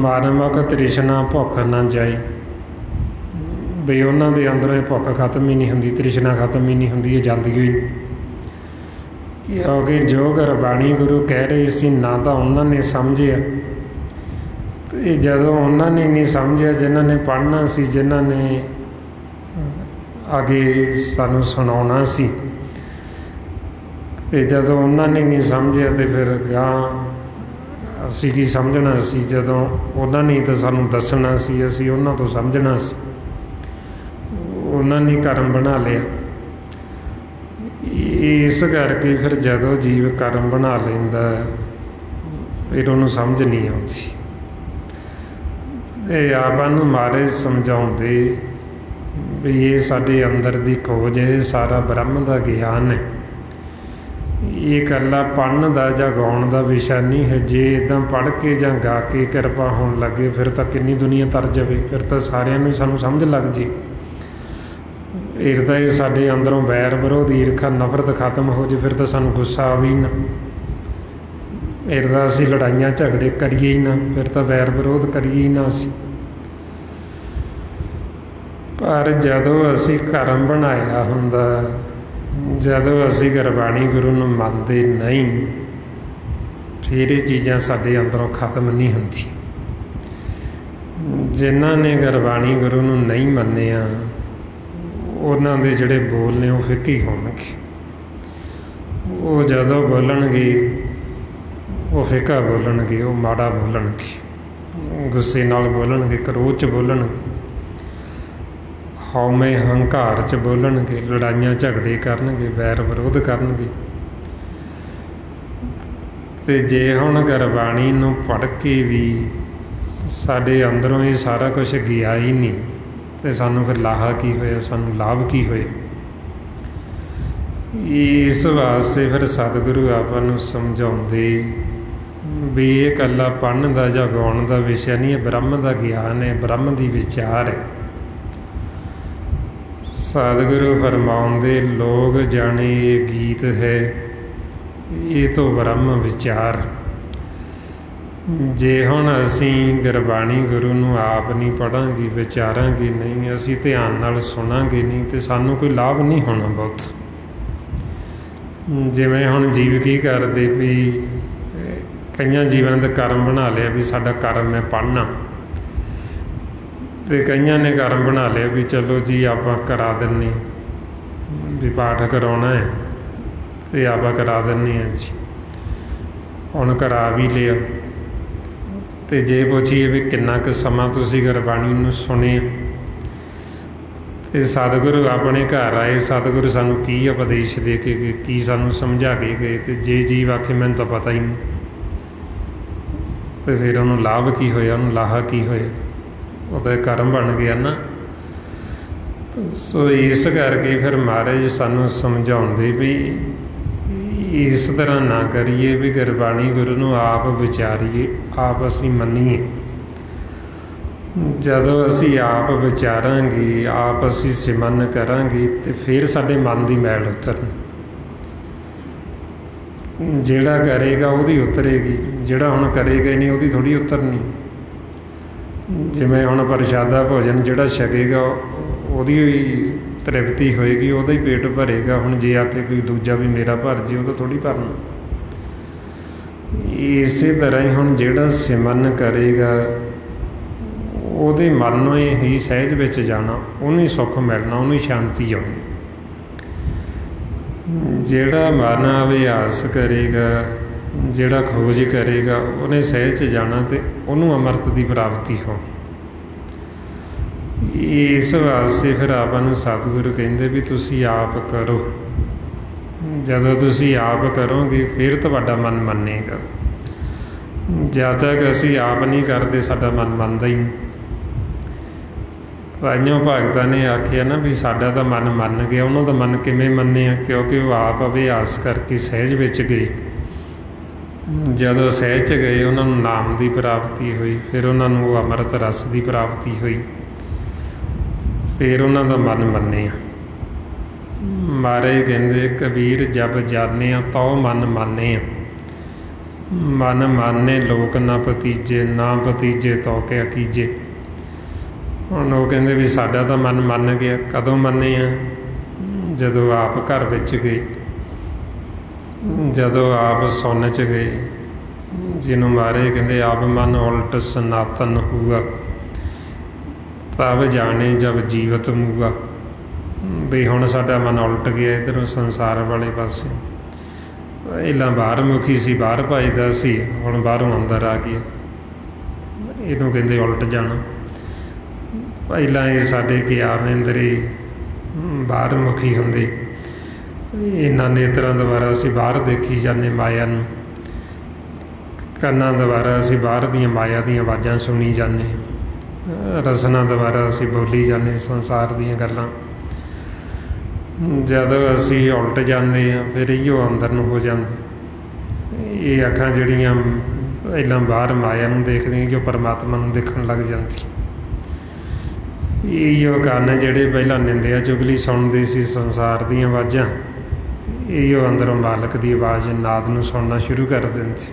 ਮਾਨਮਕ ਤ੍ਰਿਸ਼ਨਾ ਭੁੱਖ ਨਾ ਜਾਈ, ਵੀ ਉਹਨਾਂ ਦੇ ਅੰਦਰੋਂ ਇਹ ਭੁੱਖ ਖਤਮ ਹੀ ਨਹੀਂ ਹੁੰਦੀ, ਤ੍ਰਿਸ਼ਨਾ ਖਤਮ ਹੀ ਨਹੀਂ ਹੁੰਦੀ, ਇਹ ਜਾਂਦੀ ਹੋਈ ਨਹੀਂ। ਕਿਉਂਕਿ ਜੋ ਗੁਰਬਾਣੀ ਗੁਰੂ ਕਹਿ ਰਹੇ ਸੀ ਨਾ ਤਾਂ ਉਹਨਾਂ ਨੇ ਸਮਝਿਆ, ਤੇ ਜਦੋਂ ਉਹਨਾਂ ਨੇ ਨਹੀਂ ਸਮਝਿਆ, ਜਿਨ੍ਹਾਂ ਨੇ ਪੜ੍ਹਨਾ ਸੀ, ਜਿਨ੍ਹਾਂ ਨੇ ਅੱਗੇ ਸਾਨੂੰ ਸੁਣਾਉਣਾ ਸੀ, ਤੇ ਜਦੋਂ ਉਹਨਾਂ ਨੇ ਨਹੀਂ ਸਮਝਿਆ ਤੇ ਫਿਰ ਗਾਂ ਅਸੀਂ ਕੀ ਸਮਝਣਾ ਸੀ। ਜਦੋਂ ਉਹਨਾਂ ਨੇ ਤਾਂ ਸਾਨੂੰ ਦੱਸਣਾ ਸੀ, ਅਸੀਂ ਉਹਨਾਂ ਤੋਂ ਸਮਝਣਾ ਸੀ। ਉਹਨਾਂ ਨੇ ਕਰਮ ਬਣਾ ਲਿਆ। ਇਸ ਕਰਕੇ ਫਿਰ ਜਦੋਂ ਜੀਵ ਕਰਮ ਬਣਾ ਲੈਂਦਾ ਫਿਰ ਉਹਨੂੰ ਸਮਝ ਨਹੀਂ ਆਉਂਦੀ। ਇਹ ਆਪਾਂ ਨੂੰ ਮਹਾਰਾਜ ਸਮਝਾਉਂਦੇ ਵੀ ਇਹ ਸਾਡੇ ਅੰਦਰ ਦੀ ਖੋਜ ਹੈ, ਸਾਰਾ ਬ੍ਰਹਮ ਦਾ ਗਿਆਨ ਹੈ। ਇਹ ਇਕੱਲਾ ਪੜ੍ਹਨ ਦਾ ਜਾਂ ਗਾਉਣ ਦਾ ਵਿਸ਼ਾ ਨਹੀਂ ਹੈ। ਜੇ ਇੱਦਾਂ ਪੜ੍ਹ ਕੇ ਜਾਂ ਗਾ ਕੇ ਕਿਰਪਾ ਹੋਣ ਲੱਗੇ ਫਿਰ ਤਾਂ ਕਿੰਨੀ ਦੁਨੀਆ ਤਰ ਜਾਵੇ, ਫਿਰ ਤਾਂ ਸਾਰਿਆਂ ਨੂੰ ਸਾਨੂੰ ਸਮਝ ਲੱਗ ਜੇ। ਫਿਰ ਤਾਂ ਇਹ ਸਾਡੇ ਅੰਦਰੋਂ ਵੈਰ ਵਿਰੋਧ ਈਰਖਾ ਨਫ਼ਰਤ ਖਤਮ ਹੋ ਜੇ, ਫਿਰ ਤਾਂ ਸਾਨੂੰ ਗੁੱਸਾ ਆਵੇ ਹੀ ਨਾ, ਫਿਰ ਤਾਂ ਅਸੀਂ ਲੜਾਈਆਂ ਝਗੜੇ ਕਰੀਏ ਹੀ ਨਾ, ਫਿਰ ਤਾਂ ਵੈਰ ਵਿਰੋਧ ਕਰੀਏ ਹੀ ਨਾ ਅਸੀਂ। ਪਰ ਜਦੋਂ ਅਸੀਂ ਕਰਮ ਬਣਾਇਆ ਹੁੰਦਾ, ਜਦੋਂ ਅਸੀਂ ਗੁਰਬਾਣੀ ਗੁਰੂ ਨੂੰ ਮੰਨਦੇ ਨਹੀਂ, ਫਿਰ ਇਹ ਚੀਜ਼ਾਂ ਸਾਡੇ ਅੰਦਰੋਂ ਖਤਮ ਨਹੀਂ ਹੁੰਦੀਆਂ। ਜਿਨ੍ਹਾਂ ਨੇ ਗੁਰਬਾਣੀ ਗੁਰੂ ਨੂੰ ਨਹੀਂ ਮੰਨਿਆ ਉਹਨਾਂ ਦੇ ਜਿਹੜੇ ਬੋਲ ਨੇ ਉਹ ਫਿੱਕੇ ਹੋਣਗੇ। ਉਹ ਜਦੋਂ ਬੋਲਣਗੇ ਉਹ ਫਿੱਕਾ ਬੋਲਣਗੇ, ਉਹ ਮਾੜਾ ਬੋਲਣਗੇ, ਗੁੱਸੇ ਨਾਲ ਬੋਲਣਗੇ, ਕਰੋਧ 'ਚ ਬੋਲਣਗੇ, ਹਉਮੈ ਹੰਕਾਰ 'ਚ ਬੋਲਣਗੇ, ਲੜਾਈਆਂ ਝਗੜੇ ਕਰਨਗੇ, ਵੈਰ ਵਿਰੋਧ ਕਰਨਗੇ। ਤੇ ਜੇ ਹੁਣ ਗੁਰਬਾਣੀ ਨੂੰ ਪੜ੍ਹ ਕੇ ਵੀ ਸਾਡੇ ਅੰਦਰੋਂ ਇਹ ਸਾਰਾ ਕੁਛ ਗਿਆ ਹੀ ਨਹੀਂ, ਤੇ ਸਾਨੂੰ ਫਿਰ ਲਾਹਾ ਕੀ ਹੋਇਆ, ਸਾਨੂੰ ਲਾਭ ਕੀ ਹੋਇਆ। ਇਸ ਵਾਸਤੇ ਫਿਰ ਸਤਿਗੁਰੂ ਆਪਾਂ ਨੂੰ ਸਮਝਾਉਂਦੇ ਵੀ ਇਹ ਇਕੱਲਾ ਪੜ੍ਹਨ ਦਾ ਜਾਂ ਗਾਉਣ ਦਾ ਵਿਸ਼ਾ ਨਹੀਂ, ਇਹ ਬ੍ਰਹਮ ਦਾ ਗਿਆਨ ਹੈ, ਬ੍ਰਹਮ ਦੀ ਵਿਚਾਰ ਹੈ। ਸਤਿਗੁਰੂ ਫਰਮਾਉਂਦੇ ਲੋਕ ਜਾਣੇ ਇਹ ਗੀਤ ਹੈ, ਇਹ ਤੋਂ ਬ੍ਰਹਮ ਵਿਚਾਰ। ਜੇ ਹੁਣ ਅਸੀਂ ਗੁਰਬਾਣੀ ਗੁਰੂ ਨੂੰ ਆਪ ਨਹੀਂ ਪੜ੍ਹਾਂਗੇ, ਵਿਚਾਰਾਂਗੇ ਨਹੀਂ, ਅਸੀਂ ਧਿਆਨ ਨਾਲ ਸੁਣਾਂਗੇ ਨਹੀਂ, ਤੇ ਸਾਨੂੰ ਕੋਈ ਲਾਭ ਨਹੀਂ ਹੋਣਾ ਬਹੁਤ। ਜਿਵੇਂ ਹੁਣ ਜੀਵ ਕੀ ਕਰਦੇ ਵੀ ਕਈਆਂ ਜੀਵਨ ਦਾ ਕਰਮ ਬਣਾ ਲਿਆ ਵੀ ਸਾਡਾ ਕਰਮ ਹੈ ਪੜ੍ਹਨਾ, ਤੇ ਕਈਆਂ ਨੇ ਕਰਮ ਬਣਾ ਲਿਆ ਵੀ ਚਲੋ ਜੀ ਆਪਾਂ ਕਰਾ ਦਿੰਦੇ, ਵੀ ਪਾਠ ਕਰਾਉਣਾ ਹੈ ਤੇ ਆਪਾਂ ਕਰਾ ਦਿੰਦੇ ਹਾਂ ਜੀ। ਹੁਣ ਕਰਾ ਵੀ ਲਿਆ, ਤੇ ਜੇ ਪੁੱਛੀਏ ਵੀ ਕਿੰਨਾ ਕੁ ਸਮਾਂ ਤੁਸੀਂ ਗੁਰਬਾਣੀ ਨੂੰ ਸੁਣਿਆ, ਤੇ ਸਤਿਗੁਰੂ ਆਪਣੇ ਘਰ ਆਏ, ਸਤਿਗੁਰੂ ਸਾਨੂੰ ਕੀ ਉਪਦੇਸ਼ ਦੇ ਕੇ ਗਏ, ਕੀ ਸਾਨੂੰ ਸਮਝਾ ਕੇ ਗਏ। ਤੇ ਜੇ ਜੀਵ ਆਖੇ ਮੈਨੂੰ ਤਾਂ ਪਤਾ ਹੀ ਨਹੀਂ, ਤੇ ਫਿਰ ਉਹਨੂੰ ਲਾਭ ਕੀ ਹੋਇਆ, ਉਹਨੂੰ ਲਾਹਾ ਕੀ ਹੋਇਆ, ਉਹ ਤਾਂ ਕਰਮ ਬਣ ਗਿਆ ਨਾ। ਸੋ ਇਸ ਕਰਕੇ ਫਿਰ ਮਹਾਰਾਜ ਸਾਨੂੰ ਸਮਝਾਉਂਦੇ ਵੀ ਇਸ ਤਰ੍ਹਾਂ ਨਾ ਕਰੀਏ, ਵੀ ਗੁਰਬਾਣੀ ਗੁਰੂ ਨੂੰ ਆਪ ਵਿਚਾਰੀਏ, ਆਪ ਅਸੀਂ ਮੰਨੀਏ। ਜਦੋਂ ਅਸੀਂ ਆਪ ਵਿਚਾਰਾਂਗੇ, ਆਪ ਅਸੀਂ ਸਿਮਰਨ ਕਰਾਂਗੇ, ਤੇ ਫਿਰ ਸਾਡੇ ਮਨ ਦੀ ਮੈਲ ਉਤਰਨੀ। ਜਿਹੜਾ ਕਰੇਗਾ ਉਹਦੀ ਉਤਰੇਗੀ, ਜਿਹੜਾ ਹੁਣ ਕਰੇਗਾ ਹੀ ਨਹੀਂ ਉਹਦੀ ਥੋੜ੍ਹੀ ਉਤਰਨੀ। ਜਿਵੇਂ ਹੁਣ ਪ੍ਰਸ਼ਾਦਾ ਭੋਜਨ ਜਿਹੜਾ ਛਕੇਗਾ ਉਹਦੀ ਹੀ ਤ੍ਰਿਪਤੀ ਹੋਏਗੀ, ਉਹਦਾ ਹੀ ਪੇਟ ਭਰੇਗਾ। ਹੁਣ ਜੇ ਆਖੇ ਕੋਈ ਦੂਜਾ ਵੀ ਮੇਰਾ ਭਰ ਜੇ, ਉਹਦਾ ਥੋੜ੍ਹੀ ਭਰਨਾ। ਇਸੇ ਤਰ੍ਹਾਂ ਹੀ ਹੁਣ ਜਿਹੜਾ ਸਿਮਰਨ ਕਰੇਗਾ ਉਹਦੇ ਮਨ ਨੂੰ ਹੀ ਸਹਿਜ ਵਿੱਚ ਜਾਣਾ, ਉਹਨੂੰ ਹੀ ਸੁੱਖ ਮਿਲਣਾ, ਉਹਨੂੰ ਹੀ ਸ਼ਾਂਤੀ ਆਉਣੀ। ਜਿਹੜਾ ਮਨ ਅਭਿਆਸ ਕਰੇਗਾ, ਜਿਹੜਾ ਖੋਜ ਕਰੇਗਾ, ਉਹਨੇ ਸਹਿਜ 'ਚ ਜਾਣਾ ਤੇ ਉਹਨੂੰ ਅੰਮ੍ਰਿਤ ਦੀ ਪ੍ਰਾਪਤੀ ਹੋ। ਇਸ ਵਾਸਤੇ ਫਿਰ ਆਪਾਂ ਨੂੰ ਸਤਿਗੁਰੂ ਕਹਿੰਦੇ ਵੀ ਤੁਸੀਂ ਆਪ ਕਰੋ। ਜਦੋਂ ਤੁਸੀਂ ਆਪ ਕਰੋਗੇ ਫਿਰ ਤੁਹਾਡਾ ਮਨ ਮੰਨੇਗਾ। ਜਦ ਤੱਕ ਅਸੀਂ ਆਪ ਨਹੀਂ ਕਰਦੇ ਸਾਡਾ ਮਨ ਮੰਨਦਾ ਹੀ ਨਹੀਂ। ਭਾਈਆਂ ਭਗਤਾਂ ਨੇ ਆਖਿਆ ਨਾ ਵੀ ਸਾਡਾ ਤਾਂ ਮਨ ਮੰਨ ਗਿਆ। ਉਹਨਾਂ ਦਾ ਮਨ ਕਿਵੇਂ ਮੰਨਿਆ? ਕਿਉਂਕਿ ਉਹ ਆਪ ਅਭਿਆਸ ਕਰਕੇ ਸਹਿਜ ਵਿੱਚ ਗਏ। ਜਦੋਂ ਸਹਿਜ 'ਚ ਗਏ ਉਹਨਾਂ ਨੂੰ ਨਾਮ ਦੀ ਪ੍ਰਾਪਤੀ ਹੋਈ, ਫਿਰ ਉਹਨਾਂ ਨੂੰ ਉਹ ਅੰਮ੍ਰਿਤ ਰਸ ਦੀ ਪ੍ਰਾਪਤੀ ਹੋਈ, ਫਿਰ ਉਹਨਾਂ ਦਾ ਮਨ ਮੰਨਿਆ। ਮਹਾਰਾਜ ਕਹਿੰਦੇ ਕਬੀਰ ਜਬ ਜਾਣਿਆ ਤਉ ਮਨ ਮਾਨਿਆ, ਮਨ ਮਾਨੇ ਲੋਕ ਨਾ ਭਤੀਜੇ, ਨਾ ਭਤੀਜੇ ਤਉ ਕਿਆ ਕੀਜੇ। ਹੁਣ ਉਹ ਕਹਿੰਦੇ ਵੀ ਸਾਡਾ ਤਾਂ ਮਨ ਮੰਨ ਗਿਆ। ਕਦੋਂ ਮੰਨੇ ਆ? ਜਦੋਂ ਆਪ ਘਰ ਵਿੱਚ ਗਏ, ਜਦੋਂ ਆਪ ਸੁਣ 'ਚ ਗਏ, ਜਿਹਨੂੰ ਮਹਾਰਾਜ ਕਹਿੰਦੇ ਆਪ ਮਨ ਉਲਟ ਸਨਾਤਨ ਹੋਊਗਾ ਤਬ ਜਾਣੇ ਜਬ ਜੀਵਤ ਮੂਗਾ। ਵੀ ਹੁਣ ਸਾਡਾ ਮਨ ਉਲਟ ਗਿਆ ਇੱਧਰੋਂ ਸੰਸਾਰ ਵਾਲੇ ਪਾਸੇ। ਪਹਿਲਾਂ ਬਾਹਰ ਮੁਖੀ ਸੀ, ਬਾਹਰ ਭਜਦਾ ਸੀ, ਹੁਣ ਬਾਹਰੋਂ ਅੰਦਰ ਆ ਗਿਆ। ਇਹਨੂੰ ਕਹਿੰਦੇ ਉਲਟ ਜਾਣਾ। ਪਹਿਲਾਂ ਇਹ ਸਾਡੇ ਗਿਆਨ ਇੰਦਰੀ ਬਾਹਰ ਮੁਖੀ ਹੁੰਦੇ, ਇਹਨਾਂ ਨੇਤਰਾਂ ਦੁਆਰਾ ਅਸੀਂ ਬਾਹਰ ਦੇਖੀ ਜਾਂਦੇ ਮਾਇਆ ਨੂੰ, ਕੰਨਾਂ ਦੁਆਰਾ ਅਸੀਂ ਬਾਹਰ ਦੀਆਂ ਮਾਇਆ ਦੀਆਂ ਆਵਾਜ਼ਾਂ ਸੁਣੀ ਜਾਂਦੇ, ਰਸਨਾ ਦੁਆਰਾ ਅਸੀਂ ਬੋਲੀ ਜਾਂਦੇ ਸੰਸਾਰ ਦੀਆਂ ਗੱਲਾਂ। ਜਦੋਂ ਅਸੀਂ ਉਲਟ ਜਾਂਦੇ ਹਾਂ ਫਿਰ ਇਹੋ ਅੰਦਰ ਨੂੰ ਹੋ ਜਾਂਦੇ। ਇਹ ਅੱਖਾਂ ਜਿਹੜੀਆਂ ਪਹਿਲਾਂ ਬਾਹਰ ਮਾਇਆ ਨੂੰ ਦੇਖਦੀਆਂ, ਜੋ ਪਰਮਾਤਮਾ ਨੂੰ ਦੇਖਣ ਲੱਗ ਜਾਂਦੀ। ਇਹੋ ਕੰਨ ਜਿਹੜੇ ਪਹਿਲਾਂ ਨਿੰਦਿਆ ਚੁਗਲੀ ਸੁਣਦੇ ਸੀ ਸੰਸਾਰ ਦੀਆਂ ਆਵਾਜ਼ਾਂ, ਇਹੋ ਅੰਦਰੋਂ ਮਾਲਕ ਦੀ ਆਵਾਜ਼ ਨਾਦ ਨੂੰ ਸੁਣਨਾ ਸ਼ੁਰੂ ਕਰ ਦਿੰਦੀ।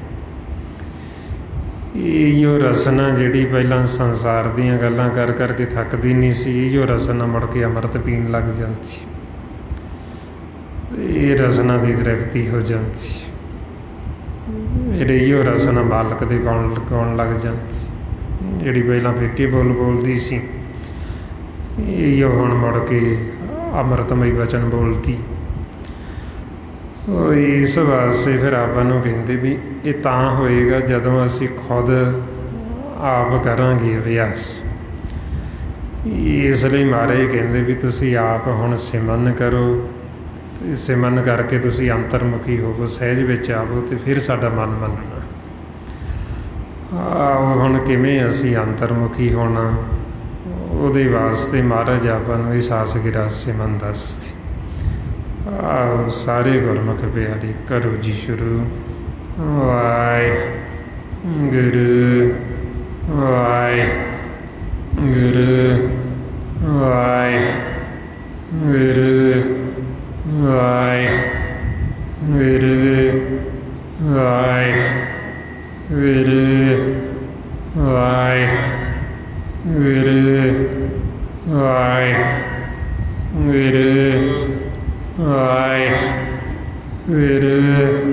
ਇਹੋ ਰਸਨਾ ਜਿਹੜੀ ਪਹਿਲਾਂ ਸੰਸਾਰ ਦੀਆਂ ਗੱਲਾਂ ਕਰ ਕਰਕੇ ਥੱਕਦੀ ਨਹੀਂ ਸੀ, ਇਹੋ ਰਸਨਾ ਮੁੜ ਕੇ ਅੰਮ੍ਰਿਤ ਪੀਣ ਲੱਗ ਜਾਂਦੀ। ਇਹ ਰਸਨਾ ਦੀ ਤ੍ਰਿਪਤੀ ਹੋ ਜਾਂਦੀ। ਫਿਰ ਇਹੋ ਰਸਨਾ ਮਾਲਕ ਦੇ ਗਾਉਣ ਲੱਗ ਜਾਂਦੀ। ਜਿਹੜੀ ਪਹਿਲਾਂ ਫਿੱਕੇ ਬੋਲਦੀ ਸੀ, ਇਹੋ ਹੁਣ ਮੁੜ ਕੇ ਅੰਮ੍ਰਿਤਮਈ ਵਚਨ ਬੋਲਦੀ। ਸੋ ਇਸ ਵਾਸਤੇ ਫਿਰ ਆਪਾਂ ਨੂੰ ਕਹਿੰਦੇ ਵੀ ਇਹ ਤਾਂ ਹੋਏਗਾ ਜਦੋਂ ਅਸੀਂ ਖੁਦ ਆਪ ਕਰਾਂਗੇ ਅਭਿਆਸ। ਇਸ ਲਈ ਮਹਾਰਾਜ ਕਹਿੰਦੇ ਵੀ ਤੁਸੀਂ ਆਪ ਹੁਣ ਸਿਮਰਨ ਕਰੋ, ਸਿਮਰਨ ਕਰਕੇ ਤੁਸੀਂ ਅੰਤਰਮੁਖੀ ਹੋਵੋ, ਸਹਿਜ ਵਿੱਚ ਆਵੋ, ਅਤੇ ਫਿਰ ਸਾਡਾ ਮਨ ਮੰਨਣਾ। ਹੁਣ ਕਿਵੇਂ ਅਸੀਂ ਅੰਤਰਮੁਖੀ ਹੋਣਾ, ਉਹਦੇ ਵਾਸਤੇ ਮਹਾਰਾਜ ਆਪਾਂ ਨੂੰ ਇਸ ਆਸ ਗਿਰਾ ਸਿਮਰਨ ਦੱਸਦੇ। ਆਓ ਸਾਰੇ ਗੁਰਮੁਖ ਪਿਆਰੇ ਕਰੋ ਜੀ ਸ਼ੁਰੂ। ਵਾਹਿਗੁਰੂ ਵਾਹਿਗੁਰੂ ਵਾਹਿਗੁਰੂ ਵਾਹਿਗੁਰੂ ਵਾਹਿਗੁਰੂ ਵਾਹਿਗੁਰੂ ਵਾਹਿਗੁਰੂ ਵਾਹਿਗੁਰੂ ਵਾਹਿਗੁਰੂ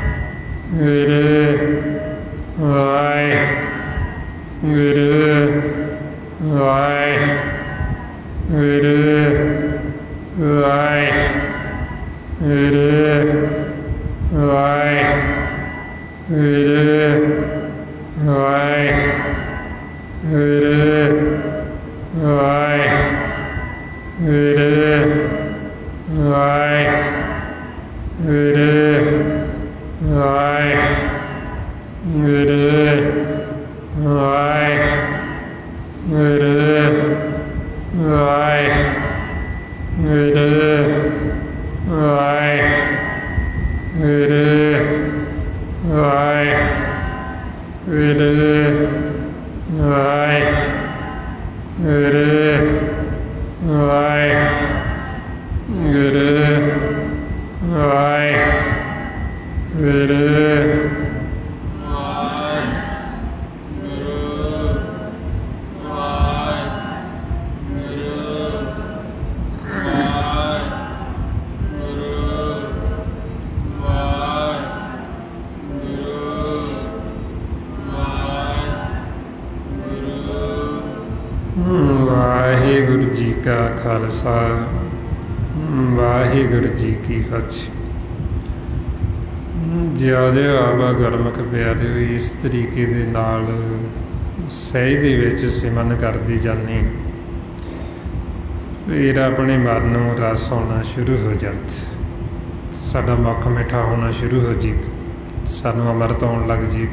ਵਾਹਿਗੁਰੂ ਵਾਹਿਗੁਰੂ ਵਾਹਿਗੁਰੂ ਵਾਹਿਗੁਰੂ ਜੀ ਕਾ ਖਾਲਸਾ, ਵਾਹਿਗੁਰੂ ਜੀ ਕੀ ਫਤਿਹ। ਜਿਉਂ-ਜਿਉਂ ਆਵਾ ਗੁਰਮੁਖ ਪਿਆਰਿਓ ਇਸ ਤਰੀਕੇ ਦੇ ਨਾਲ ਸਹਿਜ ਦੇ ਵਿੱਚ ਸਿਮਰਨ ਕਰਦੀ ਜਾਂਦੀ, ਫਿਰ ਆਪਣੇ ਮਨ ਨੂੰ ਰਸ ਆਉਣਾ ਸ਼ੁਰੂ ਹੋ ਜਾਂਦਾ, ਸਾਡਾ ਮੁੱਖ ਮਿੱਠਾ ਹੋਣਾ ਸ਼ੁਰੂ ਹੋ ਜੀ, ਸਾਨੂੰ ਅੰਮ੍ਰਿਤ ਆਉਣ ਲੱਗ ਜੀ।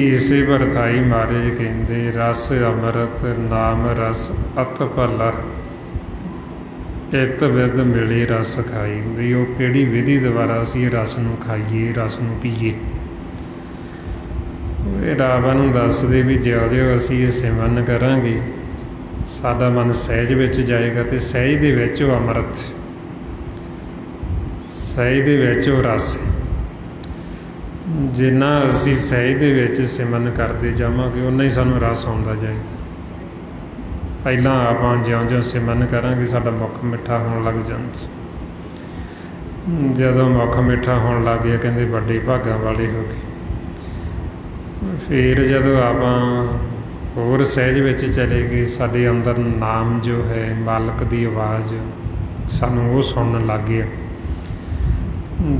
ਇਸੇ ਵਰਤਾਈ ਮਹਾਰਾਜ ਕਹਿੰਦੇ, ਰਸ ਅੰਮ੍ਰਿਤ ਨਾਮ ਰਸ ਅਤ ਭਲਾ, ਇੱਕ ਵਿਧ ਮਿਲੇ ਰਸ ਖਾਈ। ਵੀ ਉਹ ਕਿਹੜੀ ਵਿਧੀ ਦੁਆਰਾ ਅਸੀਂ ਰਸ ਨੂੰ ਖਾਈਏ, ਰਸ ਨੂੰ ਪੀਏ। ਇਹ ਰਾਵਣ ਨੂੰ ਦੱਸਦੇ ਵੀ ਜਿਉਂ-ਜਿਉਂ ਅਸੀਂ ਇਹ ਸਿਮਰਨ ਕਰਾਂਗੇ, ਸਾਡਾ ਮਨ ਸਹਿਜ ਵਿੱਚ ਜਾਏਗਾ ਅਤੇ ਸਹਿਜ ਦੇ ਵਿੱਚ ਉਹ ਅੰਮ੍ਰਿਤ, ਸਹਿਜ ਦੇ ਵਿੱਚ ਉਹ ਰਸ। ਜਿੰਨਾ ਅਸੀਂ ਸਹਿਜ ਦੇ ਵਿੱਚ ਸਿਮਰਨ ਕਰਦੇ ਜਾਵਾਂਗੇ, ਓਨਾ ਹੀ ਸਾਨੂੰ ਰਸ ਆਉਂਦਾ ਜਾਏਗਾ। ਪਹਿਲਾਂ ਆਪਾਂ ਜਿਉਂ-ਜਿਉਂ ਸਿਮਰਨ ਕਰਾਂਗੇ, ਸਾਡਾ ਮੁੱਖ ਮਿੱਠਾ ਹੋਣ ਲੱਗ ਜਾਂਦਾ। ਜਦੋਂ ਮੁੱਖ ਮਿੱਠਾ ਹੋਣ ਲੱਗ ਗਿਆ, ਕਹਿੰਦੇ ਵੱਡੇ ਭਾਗਾਂ ਵਾਲੇ ਹੋ ਗਏ। ਫਿਰ ਜਦੋਂ ਆਪਾਂ ਹੋਰ ਸਹਿਜ ਵਿੱਚ ਚਲੇ ਗਏ, ਸਾਡੇ ਅੰਦਰ ਨਾਮ ਜੋ ਹੈ, ਮਾਲਕ ਦੀ ਆਵਾਜ਼ ਸਾਨੂੰ ਉਹ ਸੁਣਨ ਲੱਗ ਗਿਆ।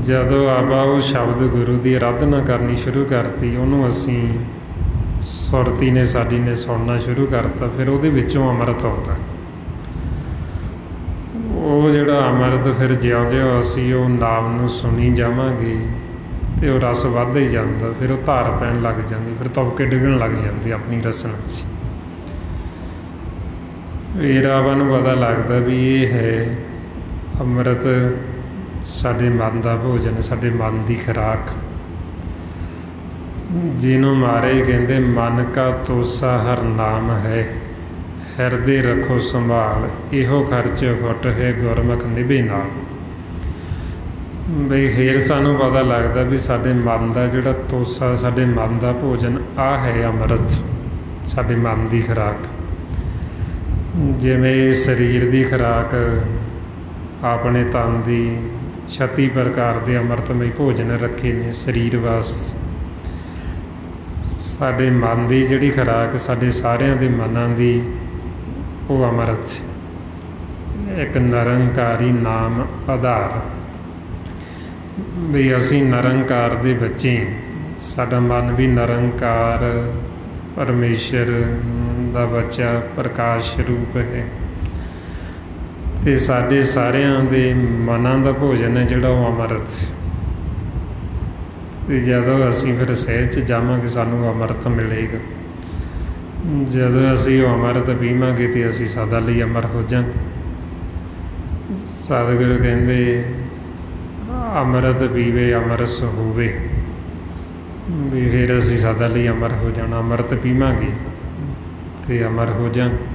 ਜਦੋਂ ਆਪਾਂ ਉਹ ਸ਼ਬਦ ਗੁਰੂ ਦੀ ਆਰਾਧਨਾ ਕਰਨੀ ਸ਼ੁਰੂ ਕਰਤੀ, ਉਹਨੂੰ ਅਸੀਂ ਸੁਰਤੀ ਨੇ ਸਾਡੀ ਨੇ ਸੁਣਨਾ ਸ਼ੁਰੂ ਕਰਤਾ, ਫਿਰ ਉਹਦੇ ਵਿੱਚੋਂ ਅੰਮ੍ਰਿਤ ਆਉਂਦਾ। ਉਹ ਜਿਹੜਾ ਅੰਮ੍ਰਿਤ ਫਿਰ ਜਿਉਂ-ਜਿਉਂ ਅਸੀਂ ਉਹ ਨਾਮ ਨੂੰ ਸੁਣੀ ਜਾਵਾਂਗੇ ਅਤੇ ਉਹ ਰਸ ਵੱਧਦਾ ਹੀ ਜਾਂਦਾ, ਫਿਰ ਉਹ ਧਾਰ ਪੈਣ ਲੱਗ ਜਾਂਦੀ, ਫਿਰ ਤੁਪਕੇ ਡਿੱਗਣ ਲੱਗ ਜਾਂਦੀ ਆਪਣੀ ਰਸਨਾ 'ਚ। ਫਿਰ ਆਪਾਂ ਨੂੰ ਪਤਾ ਲੱਗਦਾ ਵੀ ਇਹ ਹੈ ਅੰਮ੍ਰਿਤ, ਸਾਡੇ ਮਨ ਦਾ ਭੋਜਨ, ਸਾਡੇ ਮਨ ਦੀ ਖੁਰਾਕ, ਜਿਹਨੂੰ ਮਹਾਰਾਜ ਕਹਿੰਦੇ ਮਨ ਕਾ ਤੋਸਾ ਹਰ ਨਾਮ ਹੈ, ਹਿਰਦੇ ਰੱਖੋ ਸੰਭਾਲ, ਇਹੋ ਖਰਚ ਫੁੱਟ ਹੈ ਗੁਰਮੁਖ ਨਿਭੇ ਨਾਲ। ਬਈ ਫਿਰ ਸਾਨੂੰ ਪਤਾ ਲੱਗਦਾ ਵੀ ਸਾਡੇ ਮਨ ਦਾ ਜਿਹੜਾ ਤੋਸਾ, ਸਾਡੇ ਮਨ ਦਾ ਭੋਜਨ ਆਹ ਹੈ ਅੰਮ੍ਰਿਤ, ਸਾਡੇ ਮਨ ਦੀ ਖੁਰਾਕ। ਜਿਵੇਂ ਸਰੀਰ ਦੀ ਖੁਰਾਕ ਆਪਣੇ ਤਨ ਦੀ 36 ਪ੍ਰਕਾਰ ਦੇ ਅੰਮ੍ਰਿਤਮਈ ਭੋਜਨ ਰੱਖੇ ਨੇ ਸਰੀਰ ਵਾਸਤੇ, ਸਾਡੇ ਮਨ ਦੀ ਜਿਹੜੀ ਖੁਰਾਕ, ਸਾਡੇ ਸਾਰਿਆਂ ਦੇ ਮਨਾਂ ਦੀ ਉਹ ਅੰਮ੍ਰਿਤ, ਇੱਕ ਨਿਰੰਕਾਰੀ ਨਾਮ ਆਧਾਰ। ਵੀ ਅਸੀਂ ਨਿਰੰਕਾਰ ਦੇ ਬੱਚੇ, ਸਾਡਾ ਮਨ ਵੀ ਨਿਰੰਕਾਰ ਪਰਮੇਸ਼ਰ ਦਾ ਬੱਚਾ, ਪ੍ਰਕਾਸ਼ ਰੂਪ ਹੈ, ਅਤੇ ਸਾਡੇ ਸਾਰਿਆਂ ਦੇ ਮਨਾਂ ਦਾ ਭੋਜਨ ਹੈ ਜਿਹੜਾ ਉਹ ਅੰਮ੍ਰਿਤ। ਅਤੇ ਜਦੋਂ ਅਸੀਂ ਫਿਰ ਸਹਿਜ 'ਚ ਜਾਵਾਂਗੇ, ਸਾਨੂੰ ਅੰਮ੍ਰਿਤ ਮਿਲੇਗਾ। ਜਦੋਂ ਅਸੀਂ ਉਹ ਅੰਮ੍ਰਿਤ ਪੀਵਾਂਗੇ ਅਤੇ ਅਸੀਂ ਸਦਾ ਲਈ ਅਮਰ ਹੋ ਜਾਵਾਂਗੇ। ਸਤਿਗੁਰੂ ਕਹਿੰਦੇ ਅੰਮ੍ਰਿਤ ਪੀਵੇ ਅੰਮ੍ਰਿਤ ਹੋਵੇ, ਵੀ ਫਿਰ ਅਸੀਂ ਸਦਾ ਲਈ ਅਮਰ ਹੋ ਜਾਣਾ। ਅੰਮ੍ਰਿਤ ਪੀਵਾਂਗੇ ਅਤੇ ਅਮਰ ਹੋ ਜਾਵਾਂਗੇ।